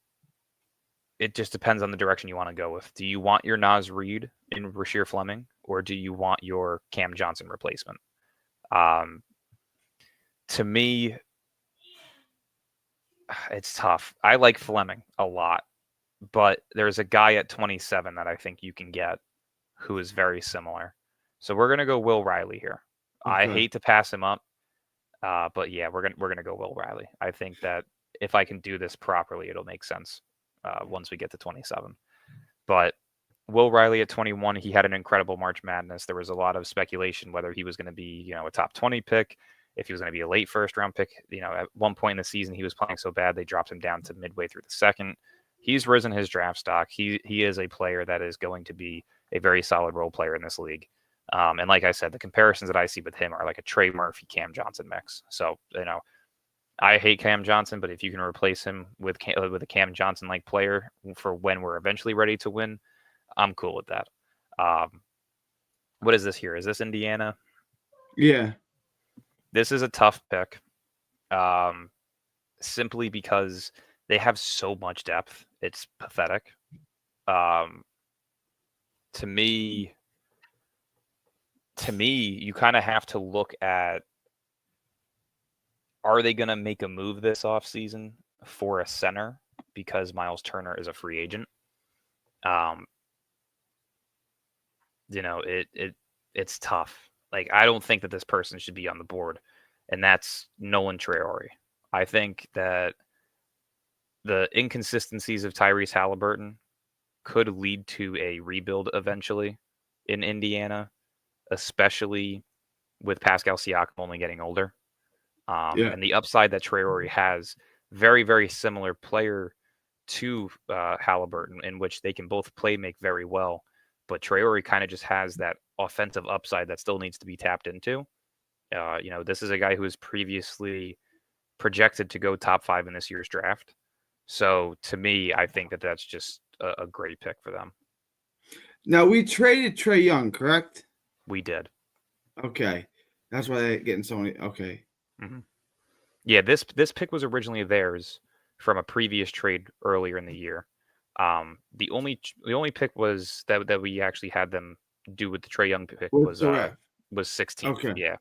it just depends on the direction you want to go with. Do you want your Naz Reid in Rasheer Fleming, or do you want your Cam Johnson replacement? To me, it's tough. I like Fleming a lot, but there's a guy at 27 that I think you can get who is very similar. So we're gonna go Will Riley here. Okay. I hate to pass him up, but yeah, we're gonna go Will Riley. I think that if I can do this properly, it'll make sense once we get to 27. But Will Riley at 21, he had an incredible March Madness. There was a lot of speculation whether he was going to be, a top 20 pick, if he was going to be a late first round pick. At one point in the season, he was playing so bad they dropped him down to midway through the second. He's risen his draft stock. He is a player that is going to be a very solid role player in this league. And like I said, the comparisons that I see with him are like a Trey Murphy, Cam Johnson mix. So, I hate Cam Johnson, but if you can replace him with a Cam Johnson-like player for when we're eventually ready to win, I'm cool with that. What is this here? Is this Indiana? Yeah. This is a tough pick, simply because they have so much depth. It's pathetic. To me, you kind of have to look at, are they going to make a move this offseason for a center because Miles Turner is a free agent? It's tough. Like, I don't think that this person should be on the board, and that's Nolan Traore. I think that the inconsistencies of Tyrese Halliburton could lead to a rebuild eventually in Indiana, especially with Pascal Siakam only getting older. And the upside that Traore has, very, very similar player to Halliburton, in which they can both make very well. But Traore kind of just has that offensive upside that still needs to be tapped into. This is a guy who was previously projected to go top 5 in this year's draft. So to me, I think that that's just a great pick for them. Now, we traded Trae Young, correct? We did. Okay. That's why they're getting so many. Okay. Mm-hmm. Yeah, this pick was originally theirs from a previous trade earlier in the year. The only pick was that we actually had them do with the Trae Young pick was 16th. Okay. Yeah.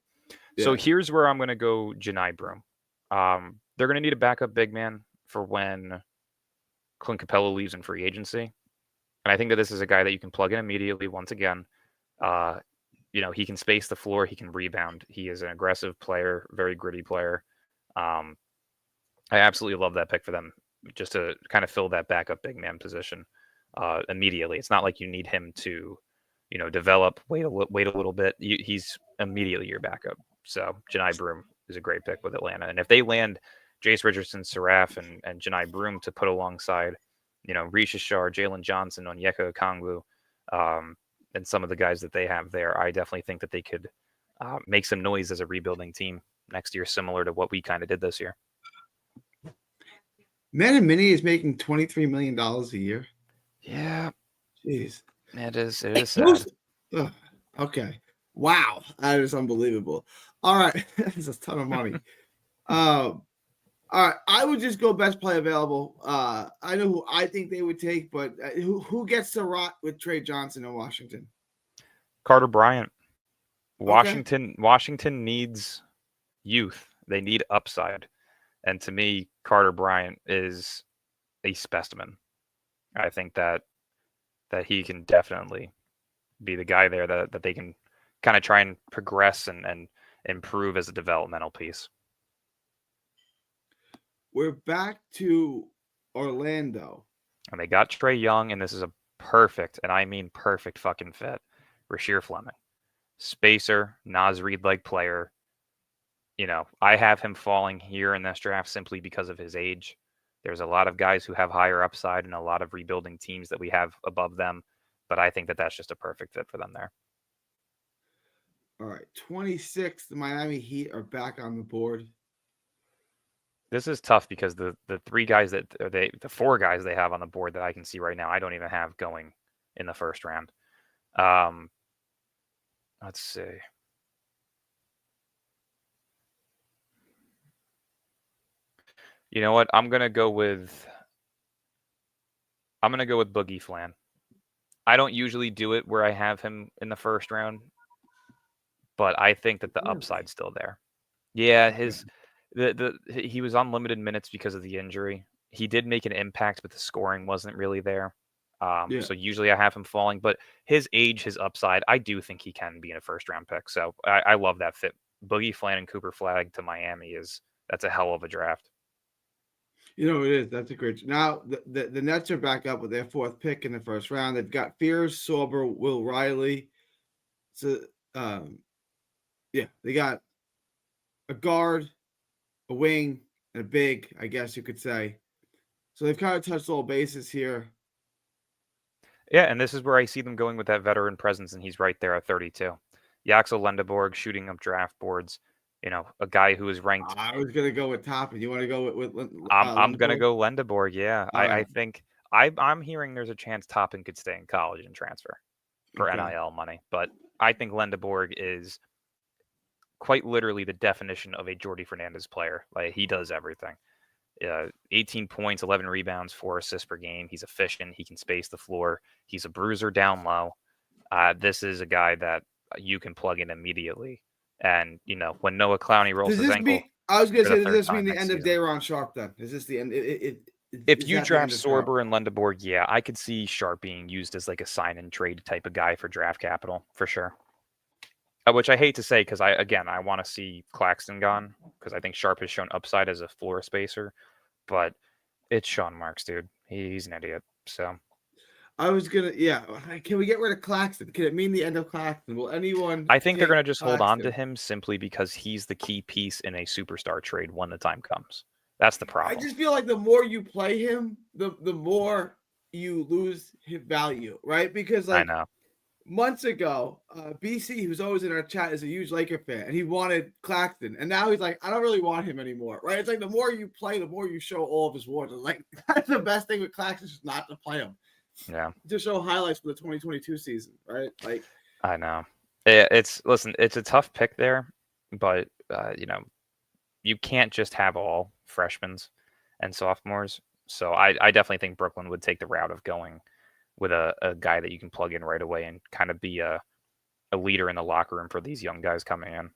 So here's where I'm going to go Janai Broome. They're going to need a backup big man for when Clint Capella leaves in free agency. And I think that this is a guy that you can plug in immediately once again. He can space the floor. He can rebound. He is an aggressive player, very gritty player. I absolutely love that pick for them. just to kind of fill that backup big man position immediately. It's not like you need him to, develop, wait a little bit. He's immediately your backup. So Janai Broom is a great pick with Atlanta. And if they land Jace Richardson, Seraph, and Janai Broom to put alongside, Risha Shar, Jalen Johnson, Onyeka Okongwu, and some of the guys that they have there, I definitely think that they could make some noise as a rebuilding team next year, similar to what we kind of did this year. Man and Mini is making $23 million a year. Yeah. Jeez. It is sad. Okay. Wow. That is unbelievable. All right. That's a ton of money. All right. I would just go best play available. I know who I think they would take, but who gets to rot with Trey Johnson in Washington? Carter Bryant. Okay. Washington needs youth. They need upside. And to me, Carter Bryant is a specimen. I think that he can definitely be the guy there that they can kind of try and progress and improve as a developmental piece. We're back to Orlando. And they got Trae Young, and this is a perfect, and I mean perfect fucking fit. Rasheer Fleming. Spacer, Naz Reid-like player. I have him falling here in this draft simply because of his age. There's a lot of guys who have higher upside and a lot of rebuilding teams that we have above them, but I think that that's just a perfect fit for them there. All right, 26, the Miami Heat are back on the board. This is tough because the four guys they have on the board that I can see right now, I don't even have going in the first round. Let's see. You know what? I'm gonna go with Boogie Flan. I don't usually do it where I have him in the first round, but I think that the upside's still there. Yeah, he was on limited minutes because of the injury. He did make an impact, but the scoring wasn't really there. So usually I have him falling, but his age, his upside, I do think he can be in a first round pick. So I love that fit. Boogie Flan and Cooper Flag to Miami that's a hell of a draft. It is. That's a great. Now the Nets are back up with their fourth pick in the first round. They've got Fears, Sorber, Will Riley. So, they got a guard, a wing, and a big, I guess you could say. So they've kind of touched all bases here. Yeah, and this is where I see them going with that veteran presence, and he's right there at 32. Yaxel Lendeborg shooting up draft boards. A guy who is ranked. I was gonna go with Toppin. You want to go with I'm gonna go Lendeborg. Yeah, I right. think I'm hearing there's a chance Toppin could stay in college and transfer for NIL money, but I think Lendeborg is quite literally the definition of a Jordi Fernandez player. Like, he does everything. 18 points, 11 rebounds, 4 assists per game. He's efficient. He can space the floor. He's a bruiser down low. This is a guy that you can plug in immediately. And, when Noah Clowney rolls his ankle. I was going to say, does this mean the end of Day'Ron Sharpe then? Is this the end? If you draft Sorber and Lendeborg, yeah, I could see Sharpe being used as like a sign and trade type of guy for draft capital for sure. Which I hate to say because I want to see Claxton gone because I think Sharpe has shown upside as a floor spacer, but it's Sean Marks, dude. He's an idiot. So I was gonna, can we get rid of Claxton? Can it mean the end of Claxton? Will anyone? I think they're gonna just hold on to him simply because he's the key piece in a superstar trade when the time comes. That's the problem. I just feel like the more you play him, the more you lose his value, right? Because I know. Months ago, BC, who's always in our chat, is a huge Laker fan, and he wanted Claxton, and now he's like, I don't really want him anymore, right? It's like the more you play, the more you show all of his warts. Like, that's the best thing with Claxton, is just not to play him. Yeah. To show highlights for the 2022 season, right? Like, I know. It's a tough pick there, but you can't just have all freshmen and sophomores. So I definitely think Brooklyn would take the route of going with a guy that you can plug in right away and kind of be a leader in the locker room for these young guys coming in.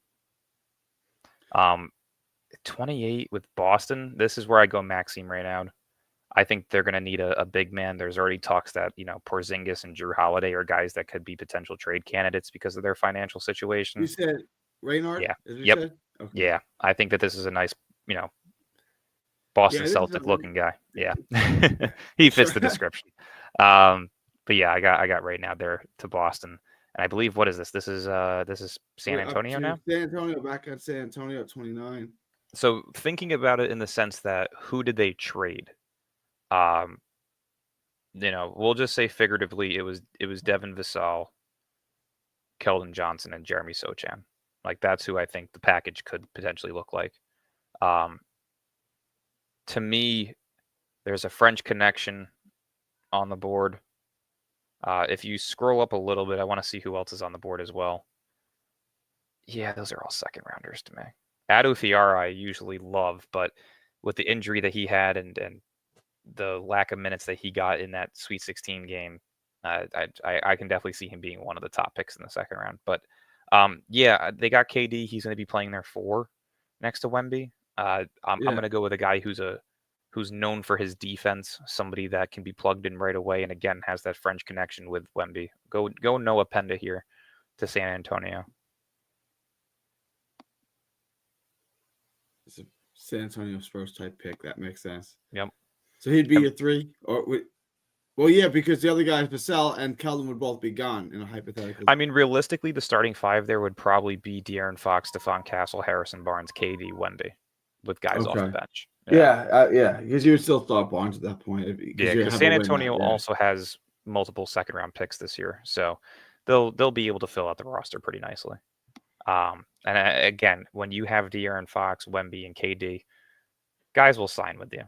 28 with Boston. This is where I go Maxime Reynaud. I think they're going to need a big man. There's already talks that, Porzingis and Drew Holiday are guys that could be potential trade candidates because of their financial situation. You said, Reynaud? Yeah. Yep. Okay. Yeah. I think that this is a nice, Boston Yeah, this is Celtic looking guy. Yeah, he fits the description. But yeah, I got right now there to Boston, and I believe what is this? This is San we're up Antonio to now. San Antonio, back at San Antonio at 29. So thinking about it in the sense that who did they trade? Um, we'll just say figuratively, it was Devin Vassell, Keldon Johnson, and Jeremy Sochan. Like that's who I think the package could potentially look like. Um, to me, there's a French connection on the board. If you scroll up a little bit, I want to see who else is on the board as well. Yeah, those are all second rounders to me. Ado Fiara I usually love, but with the injury that he had and the lack of minutes that he got in that Sweet 16 game, I can definitely see him being one of the top picks in the second round. But yeah, they got KD. He's going to be playing there 4 next to Wemby. I'm going to go with a guy who's known for his defense, somebody that can be plugged in right away, and again has that French connection with Wemby. Go Noah Penda here to San Antonio. It's a San Antonio Spurs type pick. That makes sense. Yep. So he'd be your 3, well, yeah, because the other guys, Vassell and Keldon, would both be gone in a hypothetical. I mean, realistically, the starting 5 there would probably be De'Aaron Fox, Stephon Castle, Harrison Barnes, KD, Wemby, with guys off the bench. Yeah, because you would still start Barnes at that point. Yeah, because San Antonio also has multiple second round picks this year, so they'll be able to fill out the roster pretty nicely. And again, when you have De'Aaron Fox, Wemby, and KD, guys will sign with you.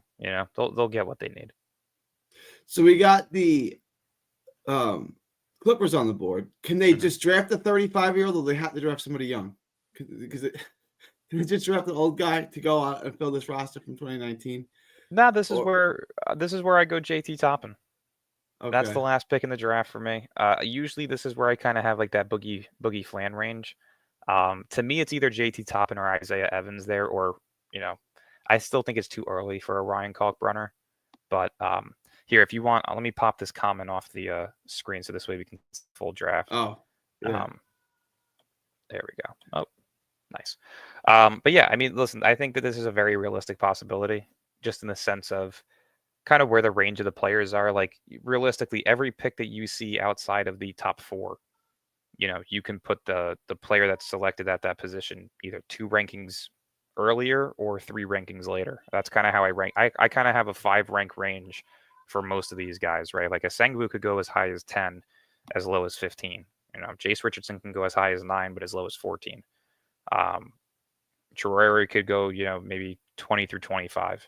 They'll get what they need. So we got the Clippers on the board. Can they just draft a 35-year-old, or they have to draft somebody young? Because can they just draft an old guy to go out and fill this roster from 2019? No, this is where I go JT Toppin. Okay. That's the last pick in the draft for me. Usually this is where I kind of have like that boogie Flan range. To me, it's either JT Toppin or Isaiah Evans there, or I still think it's too early for a Ryan Kalkbrenner. But here, if you want, let me pop this comment off the screen so this way we can full draft. Oh, yeah. There we go. Oh, nice. But yeah, I mean, listen, I think that this is a very realistic possibility, just in the sense of kind of where the range of the players are. Like realistically, every pick that you see outside of the top 4, you can put the player that's selected at that position either 2 rankings earlier or 3 rankings later. That's kind of how I rank. I kind of have a 5 rank range for most of these guys, right? Like a Sengun could go as high as 10, as low as 15. Jace Richardson can go as high as 9, but as low as 14. Chireri could go, maybe 20 through 25.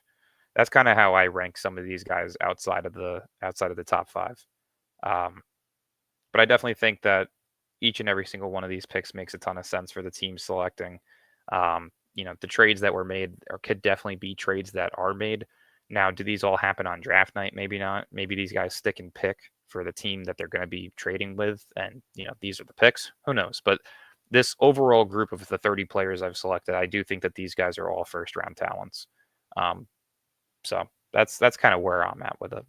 That's kind of how I rank some of these guys outside of the top 5. But I definitely think that each and every single one of these picks makes a ton of sense for the team selecting. The trades that were made could definitely be trades that are made. Now, do these all happen on draft night? Maybe not. Maybe these guys stick and pick for the team that they're going to be trading with, and these are the picks. Who knows? But this overall group of the 30 players I've selected, I do think that these guys are all first round talents. So that's kind of where I'm at with it.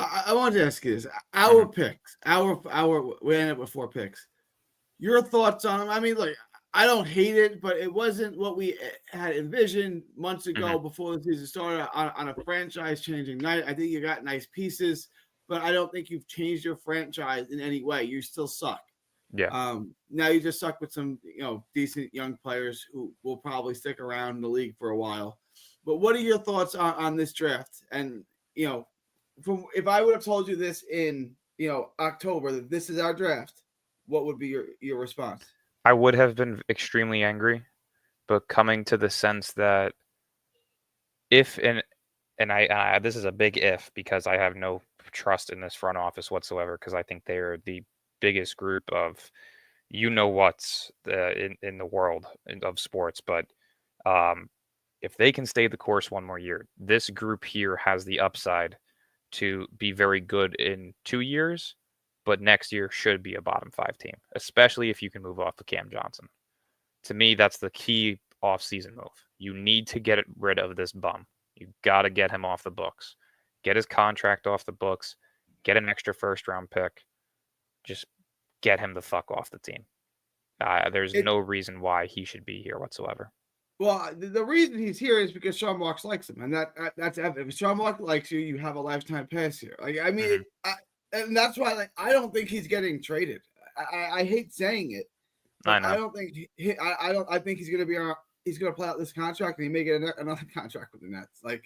I wanted to ask you this: our picks, we ended up with 4 picks. Your thoughts on them? I mean, look, I don't hate it, but it wasn't what we had envisioned months ago before the season started on a franchise-changing night. I think you got nice pieces, but I don't think you've changed your franchise in any way. You still suck. Yeah. Now you just suck with some, decent young players who will probably stick around in the league for a while. But what are your thoughts on this draft? And, if I would have told you this in, October, that this is our draft, what would be your response? I would have been extremely angry, but coming to the sense that if and I this is a big if, because I have no trust in this front office whatsoever, because I think they are the biggest group of what's in the world of sports. But if they can stay the course one more year, this group here has the upside to be very good in 2 years, but next year should be a bottom 5 team, especially if you can move off of Cam Johnson. To me, that's the key off-season move. You need to get rid of this bum. You got to get him off the books. Get his contract off the books. Get an extra first-round pick. Just get him the fuck off the team. There's no reason why he should be here whatsoever. Well, the reason he's here is because Sean Marks likes him, and that's evident. If Sean Marks likes you, you have a lifetime pass here. Like, I mean, Mhm. and that's why, like, I don't think he's getting traded. I hate saying it, I but I know. don't think I don't. I think he's going to be on. He's going to play out this contract, and he may get another contract with the Nets. Like,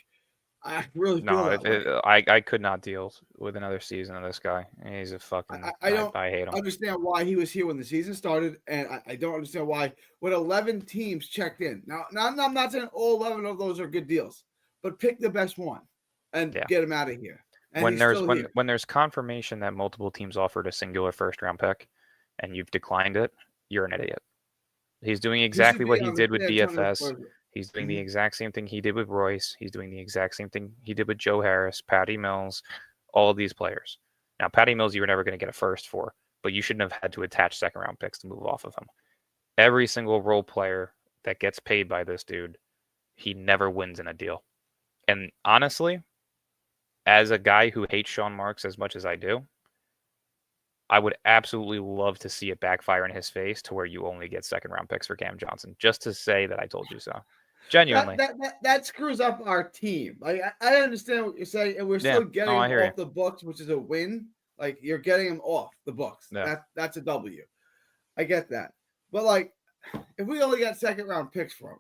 I really feel No, that way. I could not deal with another season of this guy. He's a fucking. I don't I hate him. understand why he was here when the season started, and I don't understand why when 11 teams checked in. Now I'm not saying all 11 of those are good deals, but pick the best one and Yeah. get him out of here. And he's still here. When there's confirmation that multiple teams offered a singular first round pick, and you've declined it, you're an idiot. He's doing He should exactly be what he on the did with San Antonio DFS. Spurs. He's doing the Mhm. exact same thing he did with Royce. He's doing the exact same thing he did with Joe Harris, Patty Mills, all of these players. Now, Patty Mills, you were never going to get a first for, but you shouldn't have had to attach second round picks to move off of him. Every single role player that gets paid by this dude, he never wins in a deal. And honestly, as a guy who hates Sean Marks as much as I do, I would absolutely love to see it backfire in his face to where you only get second round picks for Cam Johnson, just to say that I told you so. Genuinely. That screws up our team. Like, I understand what you're saying, and we're Yeah. still getting No, I him hear you. off the books, which is a win. Like, you're getting him off the books. Yeah. That's a W. I get that. But like, if we only got second round picks for him,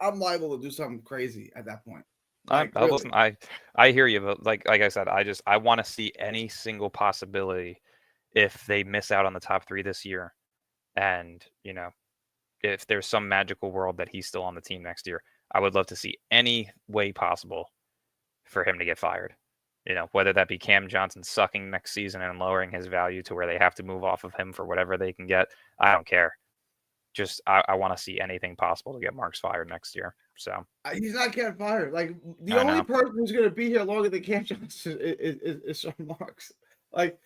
I'm liable to do something crazy at that point. Like, really. Listen, I hear you, but like I said, I want to see any single possibility if they miss out on the top 3 this year, and if there's some magical world that he's still on the team next year, I would love to see any way possible for him to get fired. Whether that be Cam Johnson sucking next season and lowering his value to where they have to move off of him for whatever they can get. I don't care. Just I want to see anything possible to get Marks fired next year. So He's not getting fired. Like, the I only know. person who's going to be here longer than Cam Johnson is Sean Marks. Like,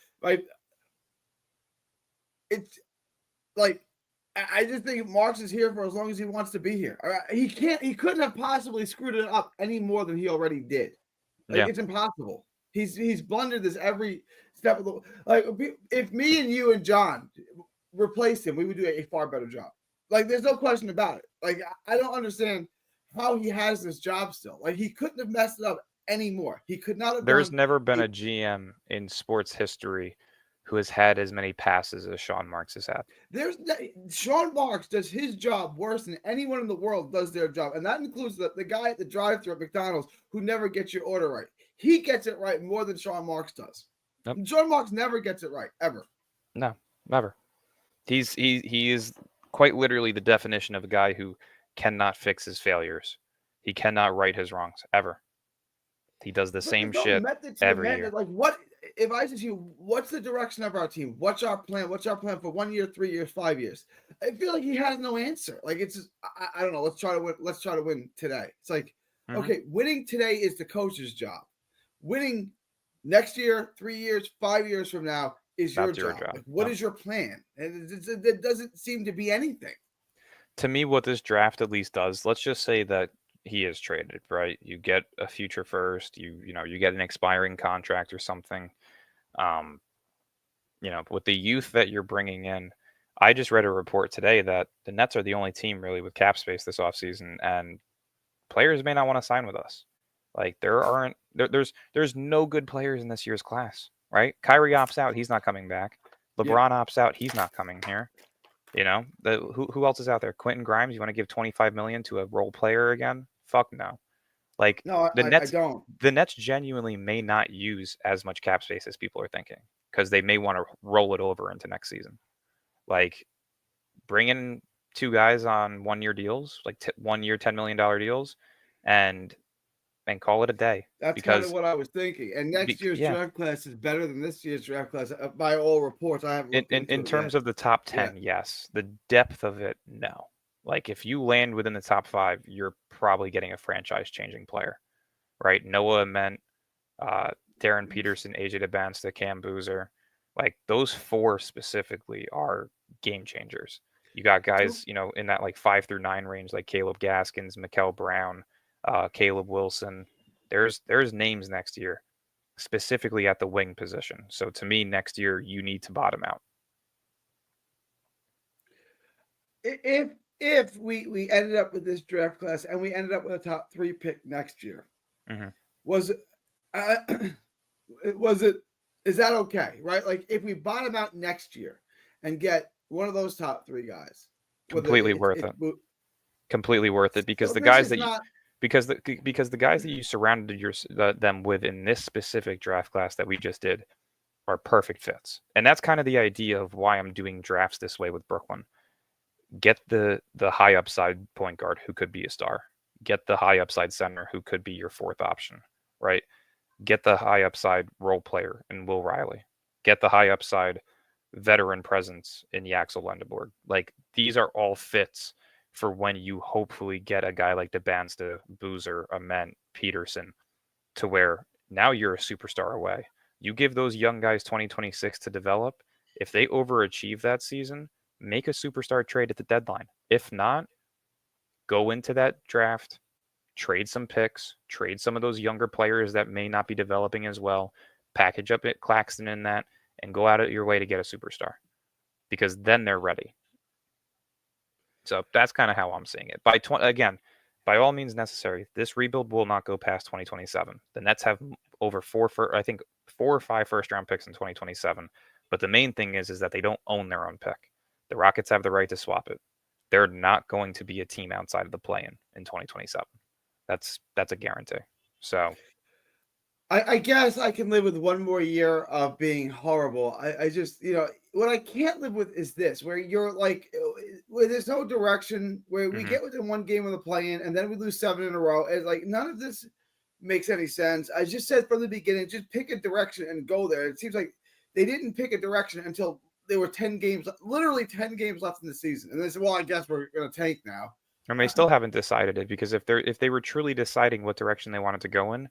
it's like, I just think Marks is here for as long as he wants to be here. He couldn't have possibly screwed it up any more than he already did. Like, Yeah. it's impossible. He's blundered this every step of the, like, if me and you and John replaced him, we would do a far better job. Like, there's no question about it. Like, I don't understand how he has this job still. Like, he couldn't have messed it up anymore. He could not have There's done never been a a GM in sports history who has had as many passes as Sean Marks has had. Sean Marks does his job worse than anyone in the world does their job, and that includes the guy at the drive-thru at McDonald's who never gets your order right. He gets it right more than Sean Marks does. Yep. Sean Marks never gets it right ever. No, never. He is quite literally the definition of a guy who cannot fix his failures. He cannot right his wrongs ever. He does the same shit every year. Like, what if I said to you, what's the direction of our team? What's our plan? What's our plan for 1 year, 3 years, 5 years? I feel like he has no answer. Like, it's just, I don't know. Let's try to win. Let's try to win today. It's like, okay, winning today is the coach's job. Winning next year, 3 years, 5 years from now is your job. Like, what is your plan? And it doesn't seem to be anything. To me, what this draft at least does, let's just say that he is traded, right? You get a future first, you get an expiring contract or something. With the youth that you're bringing in, I just read a report today that the Nets are the only team really with cap space this offseason, and players may not want to sign with us. Like, there's no good players in this year's class, right? Kyrie opts out, he's not coming back. LeBron opts out, he's not coming here. Who else is out there? Quentin Grimes, you want to give $25 million to a role player again? Fuck no. Like, no, the Nets, I don't. The Nets genuinely may not use as much cap space as people are thinking, because they may want to roll it over into next season. Like, bring in 2 guys on 1 year deals, like 1 year, $10 million deals, and call it a day. That's kind of what I was thinking. And next year's draft class is better than this year's draft class by all reports. I haven't looked into in terms of the top 10, yes. The depth of it, no. Like, if you land within the top 5, you're probably getting a franchise-changing player, right? Noah Ament, Darren Peterson, AJ Demanstia, Cam Boozer, like, those 4 specifically are game changers. You got guys, in that like 5 through 9 range, like Caleb Gaskins, Mikal Brown, Caleb Wilson. There's names next year, specifically at the wing position. So to me, next year you need to bottom out. If if we ended up with this draft class and we ended up with a top 3 pick next year, was uh, was it is that okay, right? Like if we bottom out next year and get one of those top 3 guys, completely worth it. Completely worth it because so the this guys is that not because the guys that you surrounded them with in this specific draft class that we just did are perfect fits. And that's kind of the idea of why I'm doing drafts this way with Brooklyn. Get the high upside point guard who could be a star. Get the high upside center who could be your fourth option, right? Get the high upside role player in Will Riley. Get the high upside veteran presence in Yaxel Lendeborg. Like these are all fits for when you hopefully get a guy like DeBansta, Boozer, Ament, Peterson, to where now you're a superstar away. You give those young guys 2026 to develop. If they overachieve that season, make a superstar trade at the deadline. If not, go into that draft, trade some picks, trade some of those younger players that may not be developing as well, package up at Claxton in that, and go out of your way to get a superstar because then they're ready. So that's kind of how I'm seeing it. By all means necessary, this rebuild will not go past 2027. The Nets have over 4 or 5 first-round picks in 2027. But the main thing is that they don't own their own pick. The Rockets have the right to swap it. They're not going to be a team outside of the play-in 2027. That's a guarantee. So I guess I can live with one more year of being horrible. I just, what I can't live with is this, where you're like, where there's no direction, where we get within one game of the play-in, and then we lose 7 in a row. It's like none of this makes any sense. I just said from the beginning, just pick a direction and go there. It seems like they didn't pick a direction until there were 10 games, literally 10 games left in the season. And they said, well, I guess we're going to tank now. And they still haven't decided it because if they were truly deciding what direction they wanted to go in,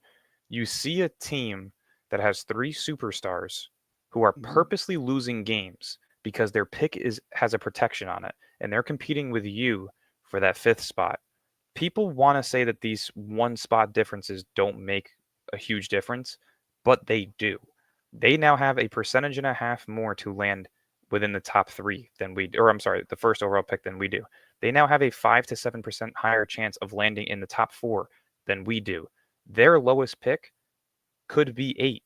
you see a team that has 3 superstars who are purposely losing games because their pick has a protection on it, and they're competing with you for that 5th spot. People want to say that these 1 spot differences don't make a huge difference, but they do. They now have a 1.5% more to land within the top 3 than the first overall pick than we do. They now have a 5 to 7% higher chance of landing in the top 4 than we do. Their lowest pick could be 8.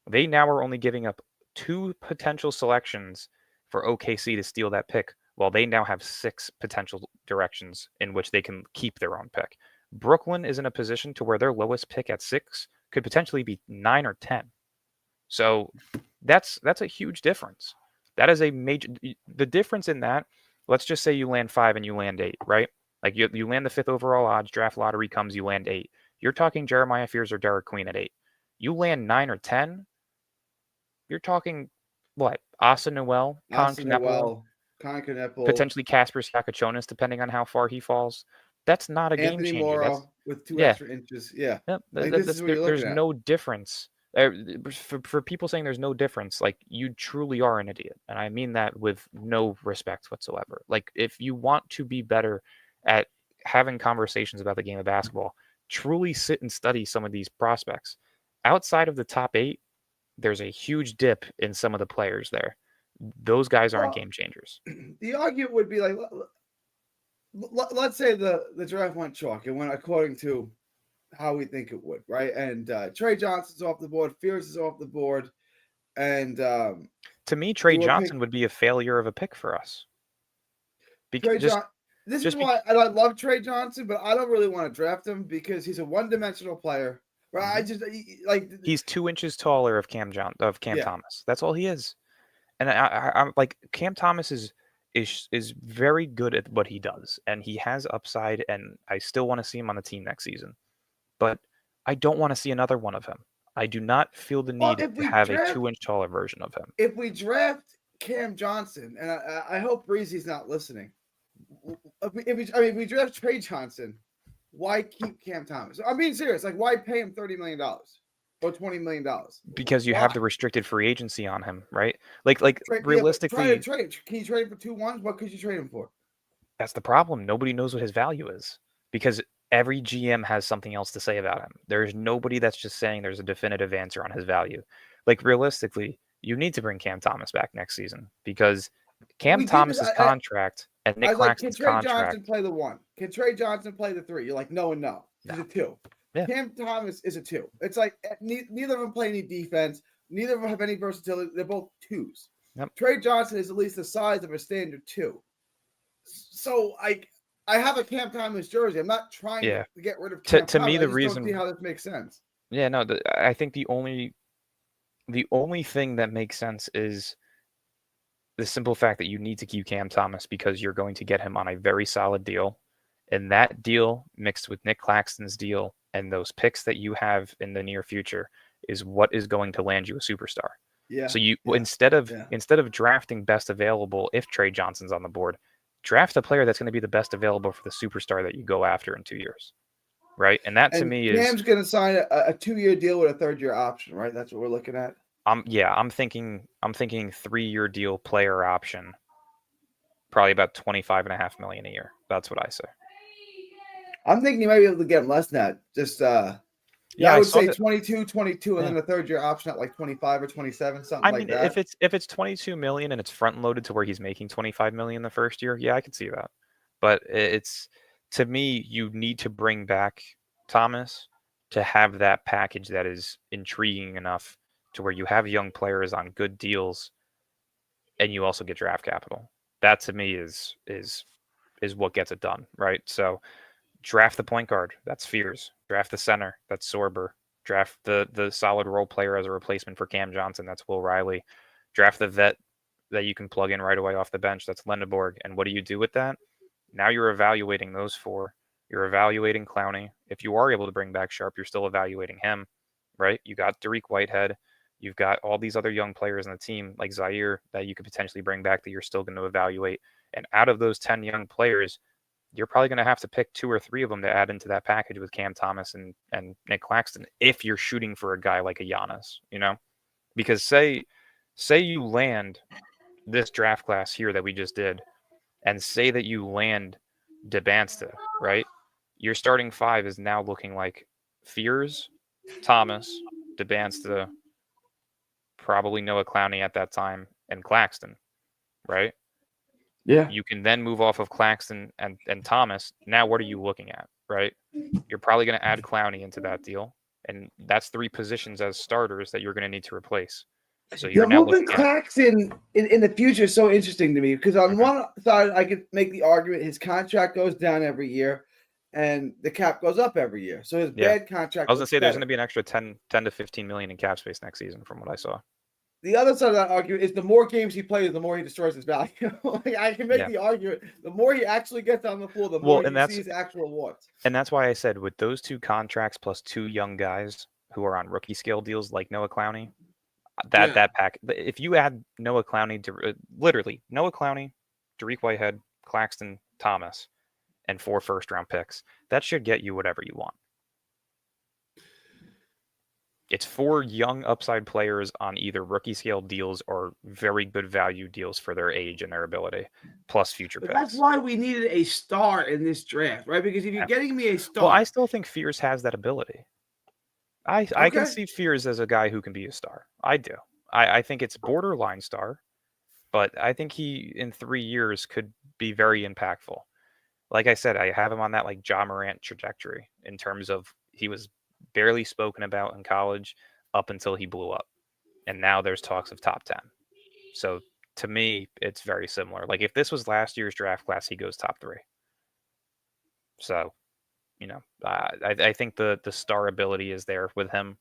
They now are only giving up 2 potential selections for OKC to steal that pick, while they now have 6 potential directions in which they can keep their own pick. Brooklyn is in a position to where their lowest pick at 6 could potentially be 9 or 10. So that's a huge difference. That is the difference in that. Let's just say you land 5 and you land 8, right? Like you land the 5th overall odds, draft lottery comes, you land 8. You're talking Jeremiah Fears or Derek Queen at 8. You land 9 or 10, you're talking what? Asa Noel, Con Kneppel, potentially Casper Sakachonis, depending on how far he falls. That's not a game changer. Morrow with 2 extra inches. Yeah. There's no difference. For people saying there's no difference, like you truly are an idiot. And I mean that with no respect whatsoever. Like if you want to be better at having conversations about the game of basketball, truly sit and study some of these prospects. Outside of the top 8, there's a huge dip in some of the players there. Those guys aren't game changers. The argument would be like, let's say the draft went chalk. It went according to how we think it would, right? And Trey Johnson's off the board. Fears is off the board. And to me, Trey Johnson would be a failure of a pick for us. This is why I love Trey Johnson, but I don't really want to draft him because he's a one-dimensional player. Right? I just he's 2 inches taller of Cam Thomas. That's all he is. And I'm like Cam Thomas is very good at what he does, and he has upside, and I still want to see him on the team next season. But I don't want to see another one of him. I do not feel the need to have a 2-inch taller version of him. If we draft Cam Johnson, and I hope Breezy's not listening. If we draft Trey Johnson, why keep Cam Thomas? I'm being serious. Like, why pay him $30 million or $20 million? Because you have the restricted free agency on him, right? Like realistically, can you trade him for 2 1s? What could you trade him for? That's the problem. Nobody knows what his value is because every GM has something else to say about him. There's nobody that's just saying there's a definitive answer on his value. Like realistically, you need to bring Cam Thomas back next season because Cam Thomas's contract And I Nick was like, can Claxton's Trey contract. Johnson play the 1? Can Trey Johnson play the 3? You're like, no and no. He's No. a 2. Yeah. Cam Thomas is a 2. It's like neither of them play any defense. Neither of them have any versatility. They're both 2s. Yep. Trey Johnson is at least the size of a standard 2. So I have a Cam Thomas jersey. I'm not trying to get rid of Cam Thomas. To me, I the just reason, don't see how this makes sense. Yeah, no, I think the only thing that makes sense is the simple fact that you need to keep Cam Thomas because you're going to get him on a very solid deal. And that deal mixed with Nick Claxton's deal and those picks that you have in the near future is what is going to land you a superstar. Yeah. So instead of drafting best available if Trey Johnson's on the board, draft a player that's going to be the best available for the superstar that you go after in 2 years. Right? And that to me is Cam's going to sign a 2-year deal with a 3rd-year option, right? That's what we're looking at. I'm thinking 3-year deal, player option, probably about $25.5 million a year. That's what I say. I'm thinking you might be able to get him less than that. Just I would say 22, and then a 3rd-year option at like 25 or 27, something like that. If it's $22 million and it's front loaded to where he's making $25 million the first year, yeah, I can see that. But it's, to me, you need to bring back Thomas to have that package that is intriguing enough to where you have young players on good deals and you also get draft capital. That to me is what gets it done, right? So draft the point guard, that's Fears. Draft the center, that's Sorber. Draft the solid role player as a replacement for Cam Johnson, that's Will Riley. Draft the vet that you can plug in right away off the bench, that's Lendeborg. And what do you do with that? Now you're evaluating those 4. You're evaluating Clowney. If you are able to bring back Sharp, you're still evaluating him, right? You got Dariq Whitehead. You've got all these other young players on the team like Zaire that you could potentially bring back that you're still going to evaluate. And out of those 10 young players, you're probably going to have to pick 2 or 3 of them to add into that package with Cam Thomas and Nick Claxton if you're shooting for a guy like a Giannis, Because say you land this draft class here that we just did and say that you land DeBansta, right? Your starting 5 is now looking like Fears, Thomas, DeBansta, probably Noah Clowney at that time, and Claxton, right? Yeah. You can then move off of Claxton and Thomas. Now what are you looking at, right? You're probably going to add Clowney into that deal, and that's 3 positions as starters that you're going to need to replace. So you're now moving Claxton in the future is so interesting to me because on one side I could make the argument his contract goes down every year and the cap goes up every year. So his bad contract. I was going to say there's going to be an extra 10 to 15 million in cap space next season from what I saw. The other side of that argument is the more games he plays, the more he destroys his value. I can make the argument the more he actually gets on the floor, the more you see his actual rewards. And that's why I said with those 2 contracts plus 2 young guys who are on rookie scale deals like Noah Clowney, that pack. If you add Noah Clowney to literally Noah Clowney, Dariq Whitehead, Claxton, Thomas, and 4 first-round picks, that should get you whatever you want. It's 4 young upside players on either rookie scale deals or very good value deals for their age and their ability, plus future picks. That's why we needed a star in this draft, right? Because if you're getting me a star, well, I still think Fears has that ability. I can see Fears as a guy who can be a star. I do. I think it's borderline star, but I think he in 3 years could be very impactful. Like I said, I have him on that like Ja Morant trajectory in terms of he was barely spoken about in college up until he blew up. And now there's talks of top 10. So to me, it's very similar. Like if this was last year's draft class, he goes top 3. So, I think the star ability is there with him.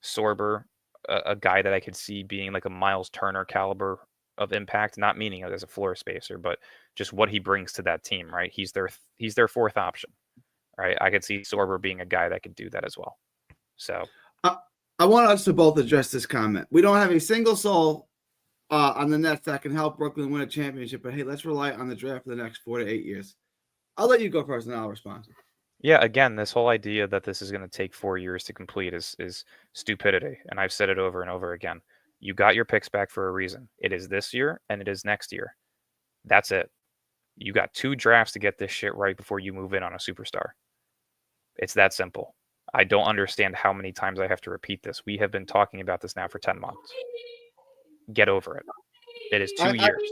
Sorber, a guy that I could see being like a Miles Turner caliber of impact, not meaning it as a floor spacer, but just what he brings to that team, right? He's their 4th option, right? I could see Sorber being a guy that could do that as well. So I want us to both address this comment. We don't have a single soul on the Nets that can help Brooklyn win a championship, but hey, let's rely on the draft for the next 4 to 8 years. I'll let you go first and I'll respond. Yeah, again, this whole idea that this is going to take 4 years to complete is stupidity. And I've said it over and over again. You got your picks back for a reason. It is this year and it is next year. That's it. You got 2 drafts to get this shit right before you move in on a superstar. It's that simple. I don't understand how many times I have to repeat this. We have been talking about this now for 10 months. Get over it. It is 2 years.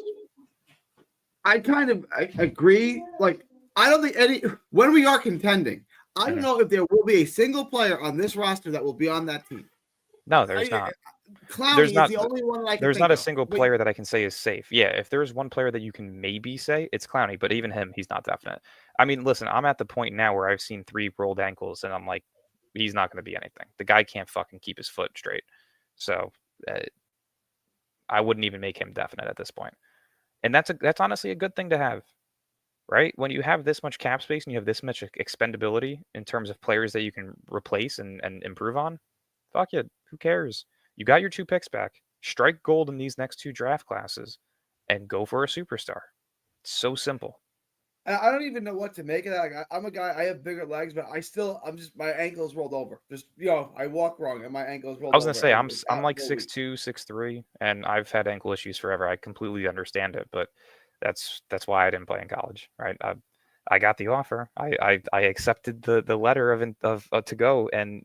I agree. Like, I don't think when we are contending, I don't know if there will be a single player on this roster that will be on that team. No, there's not. Clowney is the only one that I can There's think not a of. single player that I can say is safe. Yeah, if there's one player that you can maybe say, it's Clowney, but even him, he's not definite. I mean, listen, I'm at the point now where I've seen 3 rolled ankles, and I'm like, he's not going to be anything. The guy can't fucking keep his foot straight. So I wouldn't even make him definite at this point. And that's honestly a good thing to have, right? When you have this much cap space and you have this much expendability in terms of players that you can replace and improve on, fuck it. Who cares? You got your 2 picks back. Strike gold in these next 2 draft classes and go for a superstar. It's so simple. I don't even know what to make of that. Like, I'm a guy. I have bigger legs, but my ankle's rolled over. Just I walk wrong and my ankle's rolled over. I was gonna say I'm like 6'2", 6'3", and I've had ankle issues forever. I completely understand it, but that's why I didn't play in college, right? I got the offer. I accepted the letter of to go, and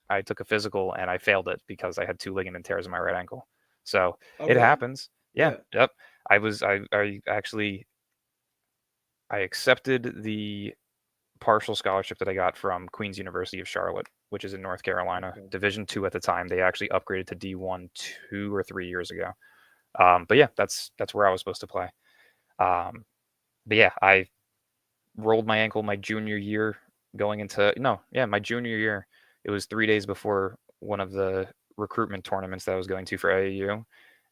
I took a physical and I failed it because I had 2 ligament tears in my right ankle. So it happens. Yeah. Yep. I accepted the partial scholarship that I got from Queen's University of Charlotte, which is in North Carolina, Division II at the time. They actually upgraded to D1 2 or 3 years ago. But yeah, that's where I was supposed to play. But yeah, I rolled my ankle my junior year my junior year. It was 3 days before one of the recruitment tournaments that I was going to for AAU.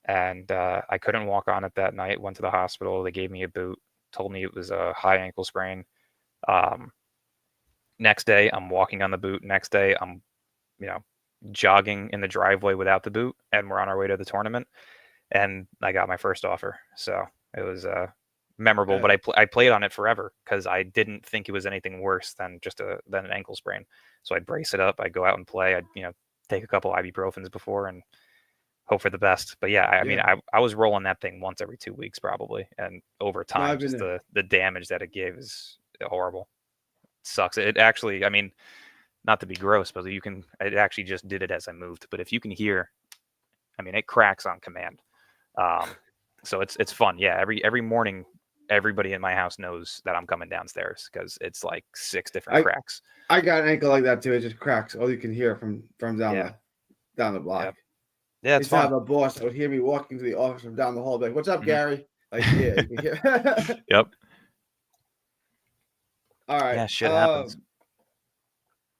And I couldn't walk on it that night. Went to the hospital. They gave me a boot, told me it was a high ankle sprain. Next day, I'm walking on the boot. Next day, I'm, jogging in the driveway without the boot, and we're on our way to the tournament. And I got my first offer. So it was memorable, but I played on it forever because I didn't think it was anything worse than just an ankle sprain. So I'd brace it up. I'd go out and play. I'd, take a couple ibuprofens before and hope for the best. But yeah, I mean, I was rolling that thing once every 2 weeks probably. And over time, just the damage that it gave is horrible. It sucks. It actually, I mean, not to be gross, but it actually just did it as I moved. But if you can hear, I mean, it cracks on command. So it's fun. Yeah. Every morning, everybody in my house knows that I'm coming downstairs because it's like 6 different cracks. I got an ankle like that too. It just cracks. All you can hear from down the block. Yep. Yeah, it's fun. I have a boss that would hear me walking to the office from down the hall, like, "What's up, Gary?" Like, yeah, you can hear. Yep. All right. Yeah, shit happens.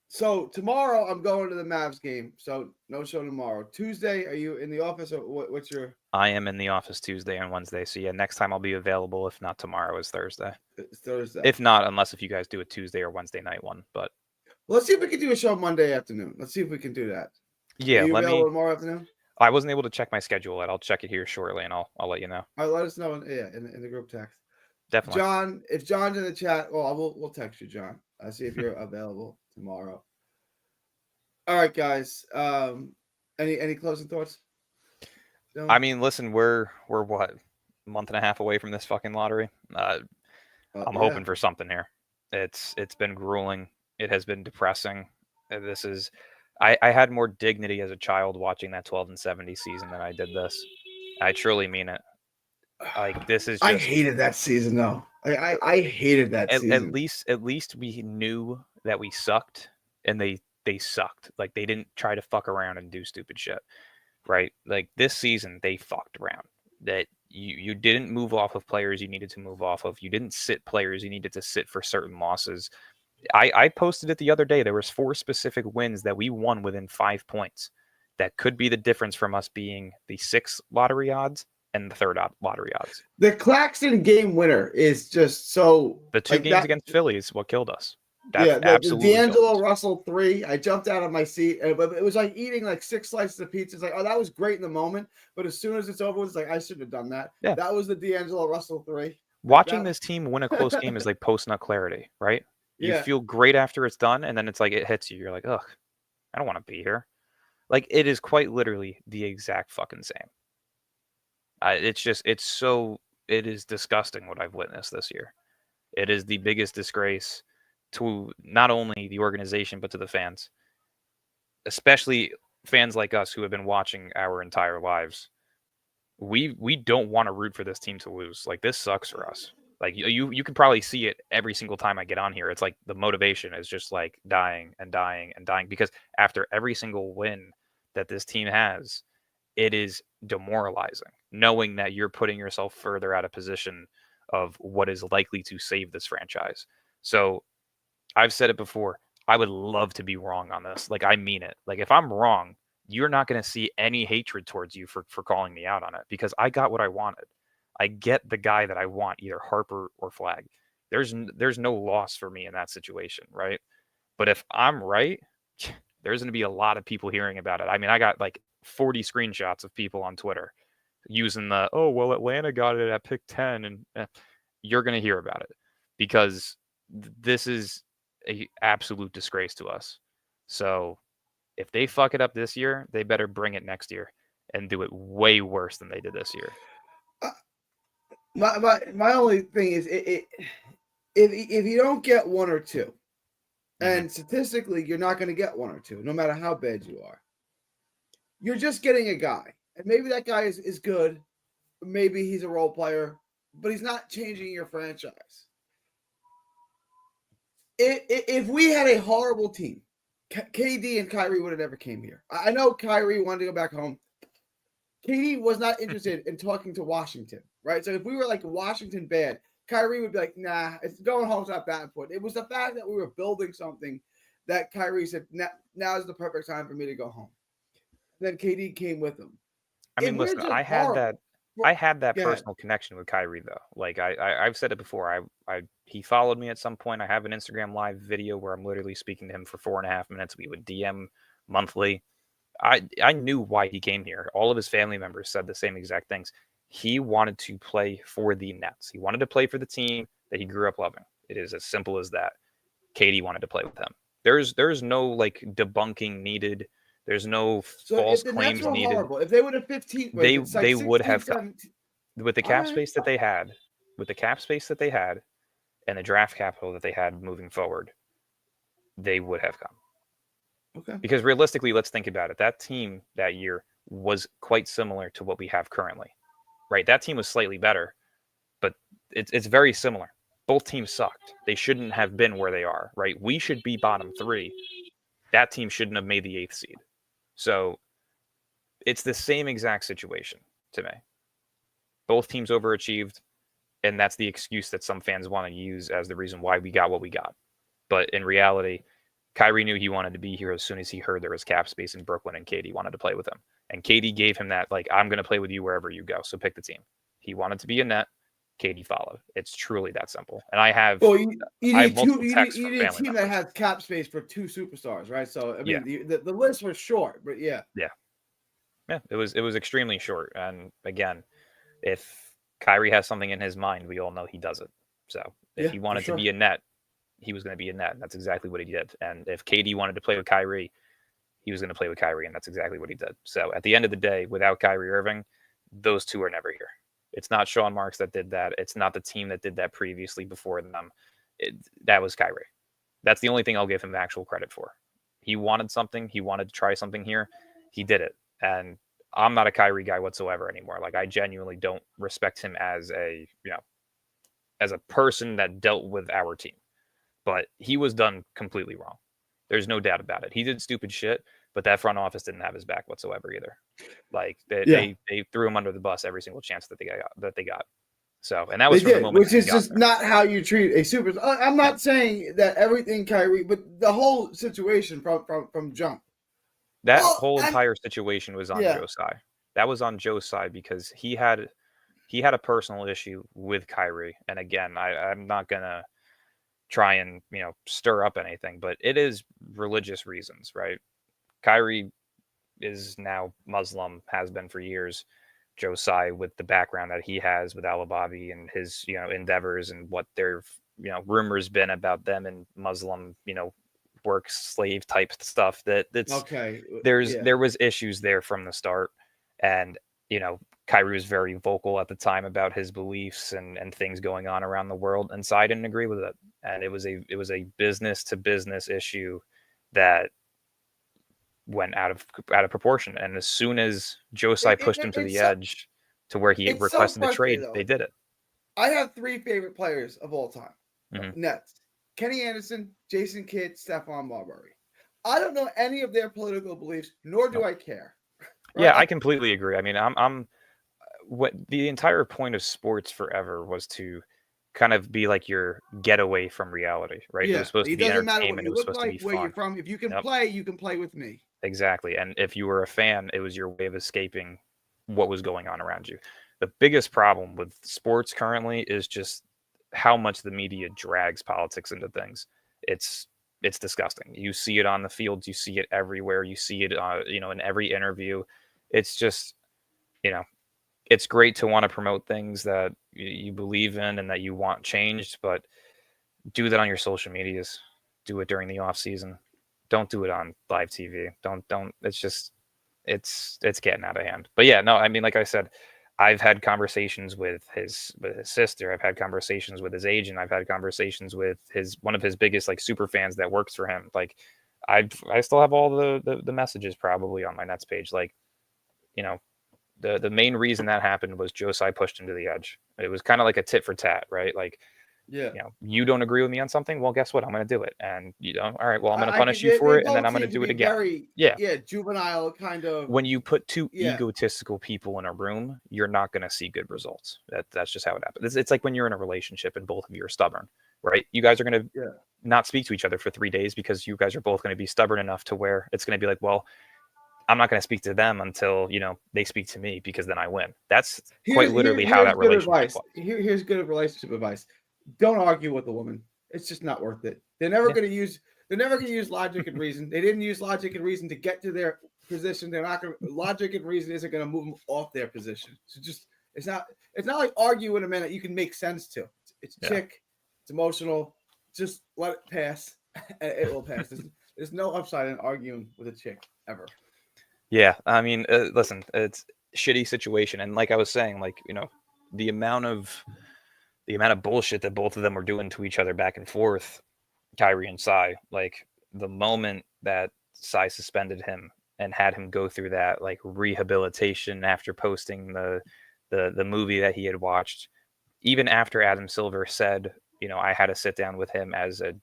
So tomorrow I'm going to the Mavs game. So no show tomorrow. Tuesday, are you in the office or what's your? I am in the office Tuesday and Wednesday. So yeah, next time I'll be available. If not tomorrow, is Thursday. It's Thursday. If not, unless if you guys do a Tuesday or Wednesday night one. But let's see if we can do a show Monday afternoon. Let's see if we can do that. Yeah, tomorrow afternoon. I wasn't able to check my schedule yet. I'll check it here shortly, and I'll let you know. All right, let us know. In the group text. Definitely. John, if John's in the chat, we'll text you, John. I'll see if you're available tomorrow. All right, guys. Any closing thoughts? No? I mean, listen, we're what, a month and a half away from this fucking lottery. I'm hoping for something here. It's been grueling. It has been depressing. This is. I had more dignity as a child watching that 12 and 70 season than I did this. I truly mean it. Like, this is. I hated that season though. I hated that season. At least we knew that we sucked, and they sucked. Like, they didn't try to fuck around and do stupid shit, right? Like, this season they fucked around. That you didn't move off of players you needed to move off of. You didn't sit players you needed to sit for certain losses. I posted it the other day. There was 4 specific wins that we won within 5 points. That could be the difference from us being the 6th lottery odds and the 3rd lottery odds. The Claxton game winner is just so. The 2 games against Philly is what killed us. The D'Angelo Russell 3. I jumped out of my seat, and it was like eating like 6 slices of pizza. It's like, oh, that was great in the moment, but as soon as it's over, it's like I shouldn't have done that. Yeah. That was the D'Angelo Russell 3. Watching this team win a close game is like post-nut clarity, right? You feel great after it's done, and then it's like it hits you. You're like, ugh, I don't want to be here. Like, it is quite literally the exact fucking same. It is disgusting what I've witnessed this year. It is the biggest disgrace to not only the organization, but to the fans. Especially fans like us who have been watching our entire lives. we don't want to root for this team to lose. Like, this sucks for us. Like, you can probably see it every single time I get on here. It's like the motivation is just like dying and dying and dying, because after every single win that this team has, it is demoralizing knowing that you're putting yourself further out of position of what is likely to save this franchise. So I've said it before. I would love to be wrong on this. Like, I mean it. Like, if I'm wrong, you're not going to see any hatred towards you for calling me out on it, because I got what I wanted. I get the guy that I want, either Harper or Flag. There's no loss for me in that situation, right? But if I'm right, there's going to be a lot of people hearing about it. I mean, I got like 40 screenshots of people on Twitter using the, oh, well, Atlanta got it at pick 10, and you're going to hear about it, because this is a absolute disgrace to us. So if they fuck it up this year, they better bring it next year and do it way worse than they did this year. My only thing is, if you don't get one or two, and statistically you're not going to get one or two, no matter how bad you are, you're just getting a guy, and maybe that guy is good, maybe he's a role player, but he's not changing your franchise. If we had a horrible team, KD and Kyrie would have never came here. I know Kyrie wanted to go back home. KD was not interested in talking to Washington, right? So if we were like Washington bad, Kyrie would be like, nah, it's going home's not that important. It was the fact that we were building something that Kyrie said, now is the perfect time for me to go home. Then KD came with him. I mean, listen, I had that personal connection with Kyrie, though. Like, I've said it before. He followed me at some point. I have an Instagram live video where I'm literally speaking to him for 4.5 minutes. We would DM monthly. I knew why he came here. All of his family members said the same exact things. He wanted to play for the Nets. He wanted to play for the team that he grew up loving. It is as simple as that. KD wanted to play with him. There's no like debunking needed. There's no false claims needed. Horrible. If they would have 15, they like would have 17. With the cap space that they had, and the draft capital that they had moving forward, they would have come. Okay. Because realistically, let's think about it. That team that year was quite similar to what we have currently, right? That team was slightly better, but it's very similar. Both teams sucked. They shouldn't have been where they are, right? We should be bottom 3. That team shouldn't have made the 8th seed. So it's the same exact situation to me. Both teams overachieved, and that's the excuse that some fans want to use as the reason why we got what we got. But in reality, Kyrie knew he wanted to be here as soon as he heard there was cap space in Brooklyn, and KD wanted to play with him. And KD gave him that, like, I'm going to play with you wherever you go, so pick the team. He wanted to be a Net. KD followed. It's truly that simple. And I have, well, you need a team that has cap space for 2 superstars, right? So I mean, the list was short, but yeah, it was extremely short. And again, if Kyrie has something in his mind, we all know he does it. So if he wanted to be a Net, he was going to be a Net, and that's exactly what he did. And if KD wanted to play with Kyrie, he was going to play with Kyrie, and that's exactly what he did. So at the end of the day, without Kyrie Irving, those two are never here. It's not Sean Marks that did that. It's not the team that did that previously before them. That was Kyrie. That's the only thing I'll give him actual credit for. He wanted something. He wanted to try something here. He did it. And I'm not a Kyrie guy whatsoever anymore. Like, I genuinely don't respect him as a person that dealt with our team. But he was done completely wrong. There's no doubt about it. He did stupid shit, but that front office didn't have his back whatsoever either. Like, they threw him under the bus every single chance that they got. So, and that was from the moment, which is just not how you treat a superstar. I'm not saying that everything Kyrie, but the whole situation from jump. That whole entire situation was on Joe Tsai. That was on Joe's side, because he had a personal issue with Kyrie. And again, I'm not gonna try and stir up anything, but it is religious reasons, right? Kyrie is now Muslim, has been for years. Joe Tsai, with the background that he has with Alabavi and his endeavors and what their rumors been about them and Muslim work slave type stuff, that's okay. There was issues there from the start, and Kyrie was very vocal at the time about his beliefs and things going on around the world, and Tsai didn't agree with it, and it was a business to business issue that went out of proportion. And as soon as Joe Tsai pushed him to the edge, to where he It's so requested the frustrating, trade. though. They did it. I have 3 favorite players of all time. Mhm. Nets: Kenny Anderson, Jason Kidd, Stephon Marbury. I don't know any of their political beliefs, nor do No. I care. Yeah, I Right? completely agree. I mean, I'm what the entire point of sports forever was to kind of be like your getaway from reality, right? It was Yeah. supposed to It be doesn't matter what entertainment. It you was look supposed to be like, where you're fun. from. If you Yep, you can play with me. exactly. And if you were a fan, it was your way of escaping what was going on around you. The biggest problem with sports currently is just how much the media drags politics into things. It's it's disgusting. You see it on the fields, you see it everywhere, you see it in every interview. It's just, you know, it's great to want to promote things that you believe in and that you want changed, but do that on your social medias. Do it during the off season. Don't do it on live TV. Don't. It's just it's getting out of hand. But yeah, no, I mean, like I said, I've had conversations with his sister. I've had conversations with his agent. I've had conversations with his one of his biggest like super fans that works for him. Like I still have all the messages probably on my Nets page. Like, you know, the main reason that happened was Josai pushed him to the edge. It was kind of like a tit for tat, right? Like, Yeah. you don't agree with me on something. Well, guess what? I'm going to do it. And all right, well, I'm going to I could punish you they for it, and then both I'm going to seem to do it be again. very, Yeah. juvenile kind of. When you put two Yeah. egotistical people in a room, you're not going to see good results. That's just how it happens. It's like when you're in a relationship and both of you are stubborn, right? You guys are going to Yeah. not speak to each other for 3 days because you guys are both going to be stubborn enough to where it's going to be like, well, I'm not going to speak to them until they speak to me because then I win. That's quite literally how Here's that good relationship advice. was. Here's good relationship advice. Don't argue with the woman. It's just not worth it. They're never Yeah. going to use logic and reason. They didn't use logic and reason to get to their position. They're not going to logic and reason isn't going to move them off their position. So just it's not like arguing a man that you can make sense to. It's Yeah. chick. It's emotional. Just let it pass. And it will pass. There's no upside in arguing with a chick ever. Yeah, I mean, listen, it's a shitty situation, and like I was saying, like the amount of bullshit that both of them were doing to each other back and forth, Kyrie and Sai. Like the moment that Sai suspended him and had him go through that like rehabilitation after posting the movie that he had watched, even after Adam Silver said, I had to sit down with him as a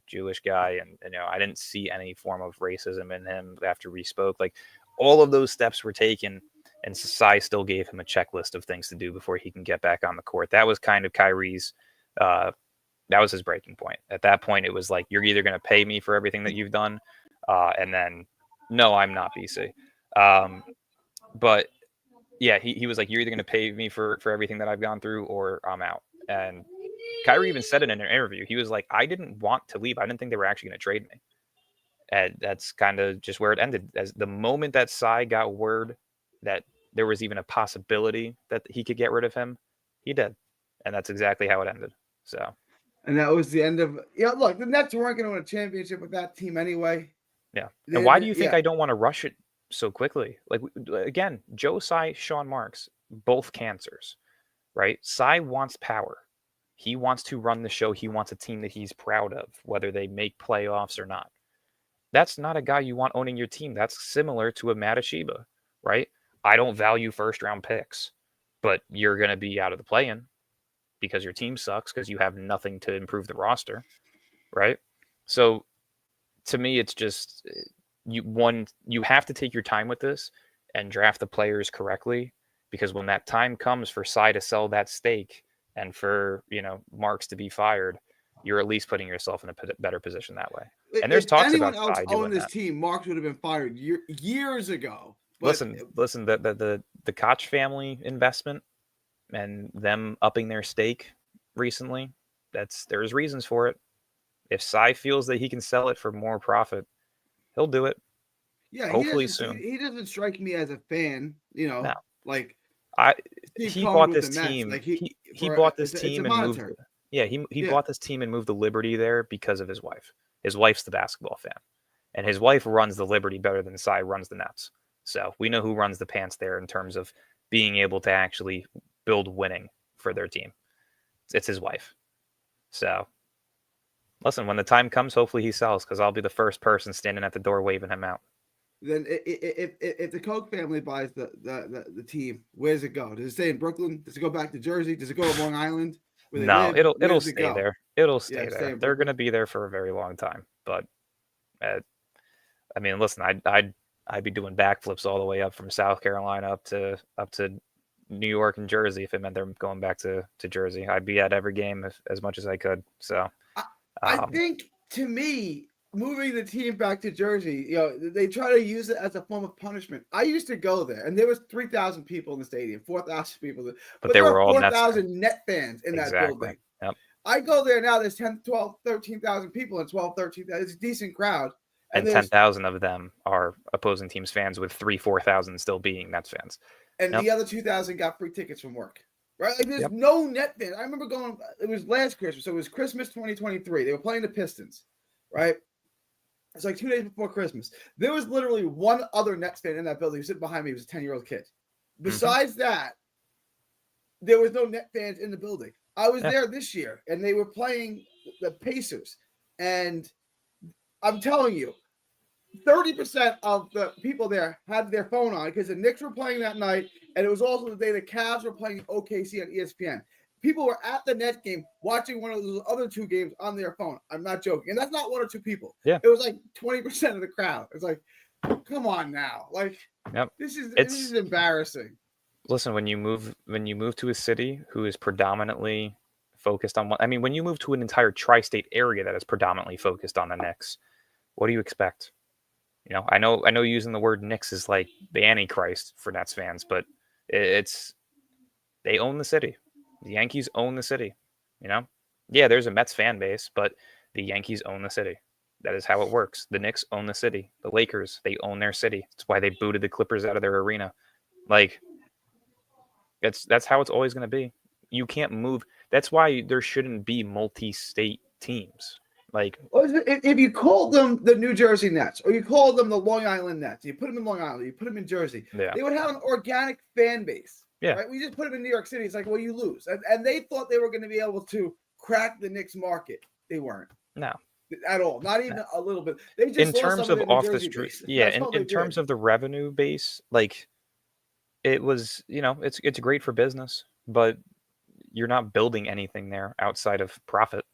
Jewish guy, and I didn't see any form of racism in him after we spoke. Like all of those steps were taken, and Sai still gave him a checklist of things to do before he can get back on the court. That was kind of Kyrie's. That was his breaking point. At that point, it was like, you're either going to pay me for everything that you've done, and then no, I'm not BC. But yeah, he was like, you're either going to pay me for everything that I've gone through, or I'm out. And Kyrie even said it in an interview. He was like, I didn't want to leave. I didn't think they were actually going to trade me. And that's kind of just where it ended. As the moment that Sai got word that there was even a possibility that he could get rid of him, he did. And that's exactly how it ended. So. And that was the end of. Look, the Nets weren't going to win a championship with that team anyway. Yeah. And why do you think I don't want to rush it so quickly? Like, again, Joe Tsai, Sean Marks, both cancers, right? Tsai wants power. He wants to run the show. He wants a team that he's proud of, whether they make playoffs or not. That's not a guy you want owning your team. That's similar to a Matashiba, right? I don't value first-round picks, but you're going to be out of the play-in because your team sucks because you have nothing to improve the roster, right? So to me, it's just you have to take your time with this and draft the players correctly, because when that time comes for Sai to sell that stake and for Marks to be fired, you're at least putting yourself in a better position that way. And there's talks about anyone else Sai owned doing this that. team, Marks would have been fired years ago. But listen, the Koch family investment and them upping their stake recently, there's reasons for it. If Sai feels that he can sell it for more profit, he'll do it. Yeah, hopefully soon. He doesn't strike me as a fan. No. Like he bought this team. Like he bought this it's team a and moved. Yeah, he bought this team and moved the Liberty there because of his wife. His wife's the basketball fan, and his wife runs the Liberty better than Sai runs the Nets. So we know who runs the pants there in terms of being able to actually build winning for their team. It's his wife. So listen, when the time comes, hopefully he sells, because I'll be the first person standing at the door waving him out. then if the Koch family buys the team, where does it go? Does it stay in Brooklyn? Does it go back to Jersey? Does it go to Long Island where they No, live? it'll Where does it stay go? there. It'll Yeah, stay stay there. in They're going Brooklyn. to be there for a very long time. But uh, I mean, listen, I'd be doing backflips all the way up from South Carolina up to New York and Jersey if it meant they're going back to Jersey. I'd be at every game as much as I could. So I, I um, think to me, moving the team back to Jersey, they try to use it as a form of punishment. I used to go there, and there was 3,000 people in the stadium, 4,000 people there, but but they there were are all Nets fans. 4,000 net fans in that Exactly. building. Yep. I go there now. There's 10, 12, 13,000 people, and 12, 13,000. It's a decent crowd. And there's 10,000 of them are opposing teams fans, with 4,000 still being Nets fans. and Yep. the other 2,000 got free tickets from work. Right? Like there's Yep. no net fans. I remember going. It was last Christmas, so it was Christmas 2023. They were playing the Pistons, right? It's like 2 days before Christmas. There was literally one other Nets fan in that building. He was sitting behind me. He was a 10-year-old kid. Besides that, there was no Net fans in the building. I was there this year, and they were playing the Pacers. And I'm telling you, 30% of the people there had their phone on because the Knicks were playing that night, and it was also the day the Cavs were playing OKC on ESPN. People were at the Nets game watching one of those other two games on their phone. I'm not joking. And that's not one or two people. Yeah. It was like 20% of the crowd. It's like, come on now. Like, this is embarrassing. Listen, when you move to a city who is predominantly focused on when you move to an entire tri-state area that is predominantly focused on the Knicks, what do you expect? I know using the word Knicks is like the Antichrist for Nets fans, but they own the city. The Yankees own the city. Yeah, there's a Mets fan base, but the Yankees own the city. That is how it works. The Knicks own the city. The Lakers, they own their city. That's why they booted the Clippers out of their arena. Like, that's how it's always going to be. You can't move. That's why there shouldn't be multi-state teams. Like, if you called them the New Jersey Nets or you called them the Long Island Nets, you put them in Long Island, you put them in Jersey, they would have an organic fan base. Yeah. Right? We just put them in New York City. It's like, well, you lose. And they thought they were going to be able to crack the Knicks market. They weren't. No. At all. Not even a little bit. They just in terms of off the street. Yeah, in terms of the revenue base, like, it was, it's great for business, but you're not building anything there outside of profit.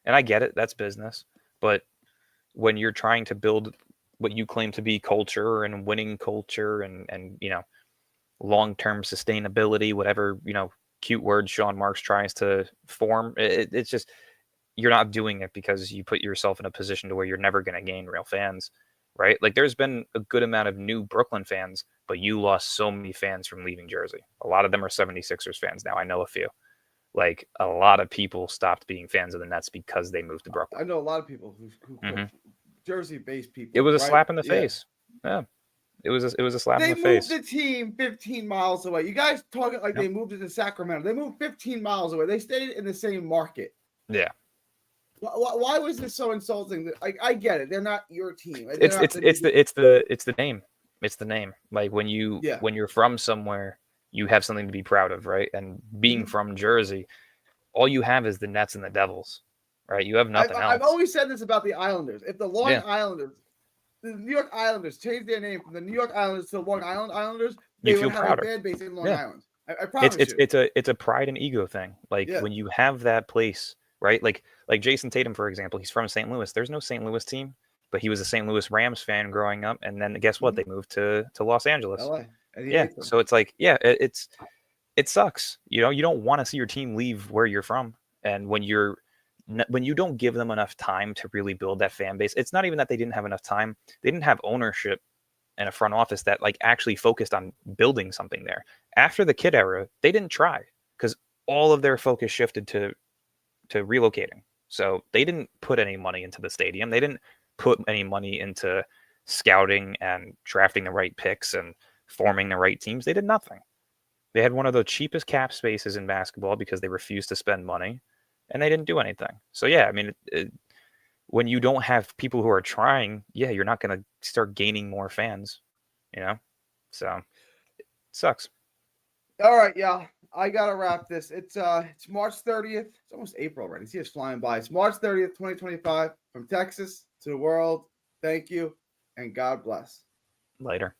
And I get it, that's business. But when you're trying to build what you claim to be culture and winning culture and long-term sustainability, whatever, cute words Sean Marks tries to form, it's just, you're not doing it because you put yourself in a position to where you're never going to gain real fans, right? Like, there's been a good amount of new Brooklyn fans, but you lost so many fans from leaving Jersey. A lot of them are 76ers fans now. I know a few. Like, a lot of people stopped being fans of the Nets because they moved to Brooklyn. I know a lot of people who Jersey-based people. It was a slap in the face. Yeah. It was a slap in the face. They moved the team 15 miles away. You guys talking like they moved it to Sacramento. They moved 15 miles away. They stayed in the same market. Yeah. Why was this so insulting? I get it. They're not your team. It's the name. It's the name. Like, when you're from somewhere, you have something to be proud of, right? And being from Jersey, all you have is the Nets and the Devils, right? You have nothing else. I've always said this about the Islanders. If the Long Islanders, the New York Islanders, changed their name from the New York Islanders to the Long Island Islanders, they would have a fan base in Long Island. I promise you. It's a pride and ego thing. Like, when you have that place, right? Like Jason Tatum, for example, he's from St. Louis. There's no St. Louis team, but he was a St. Louis Rams fan growing up, and then guess what? They moved to Los Angeles. LA. So it's like, it sucks. You don't want to see your team leave where you're from, and when you don't give them enough time to really build that fan base, it's not even that they didn't have enough time. They didn't have ownership and a front office that actually focused on building something there. After the Kid era, they didn't try because all of their focus shifted to relocating. So they didn't put any money into the stadium. They didn't put any money into scouting and drafting the right picks and forming the right teams. They did nothing. They had one of the cheapest cap spaces in basketball because they refused to spend money, and they didn't do anything. So when you don't have people who are trying, you're not going to start gaining more fans, So it sucks. All right, I gotta wrap this. It's March 30th. It's almost April already. See, it's flying by. It's March 30th, 2025. From Texas to the world. Thank you, and God bless. Later.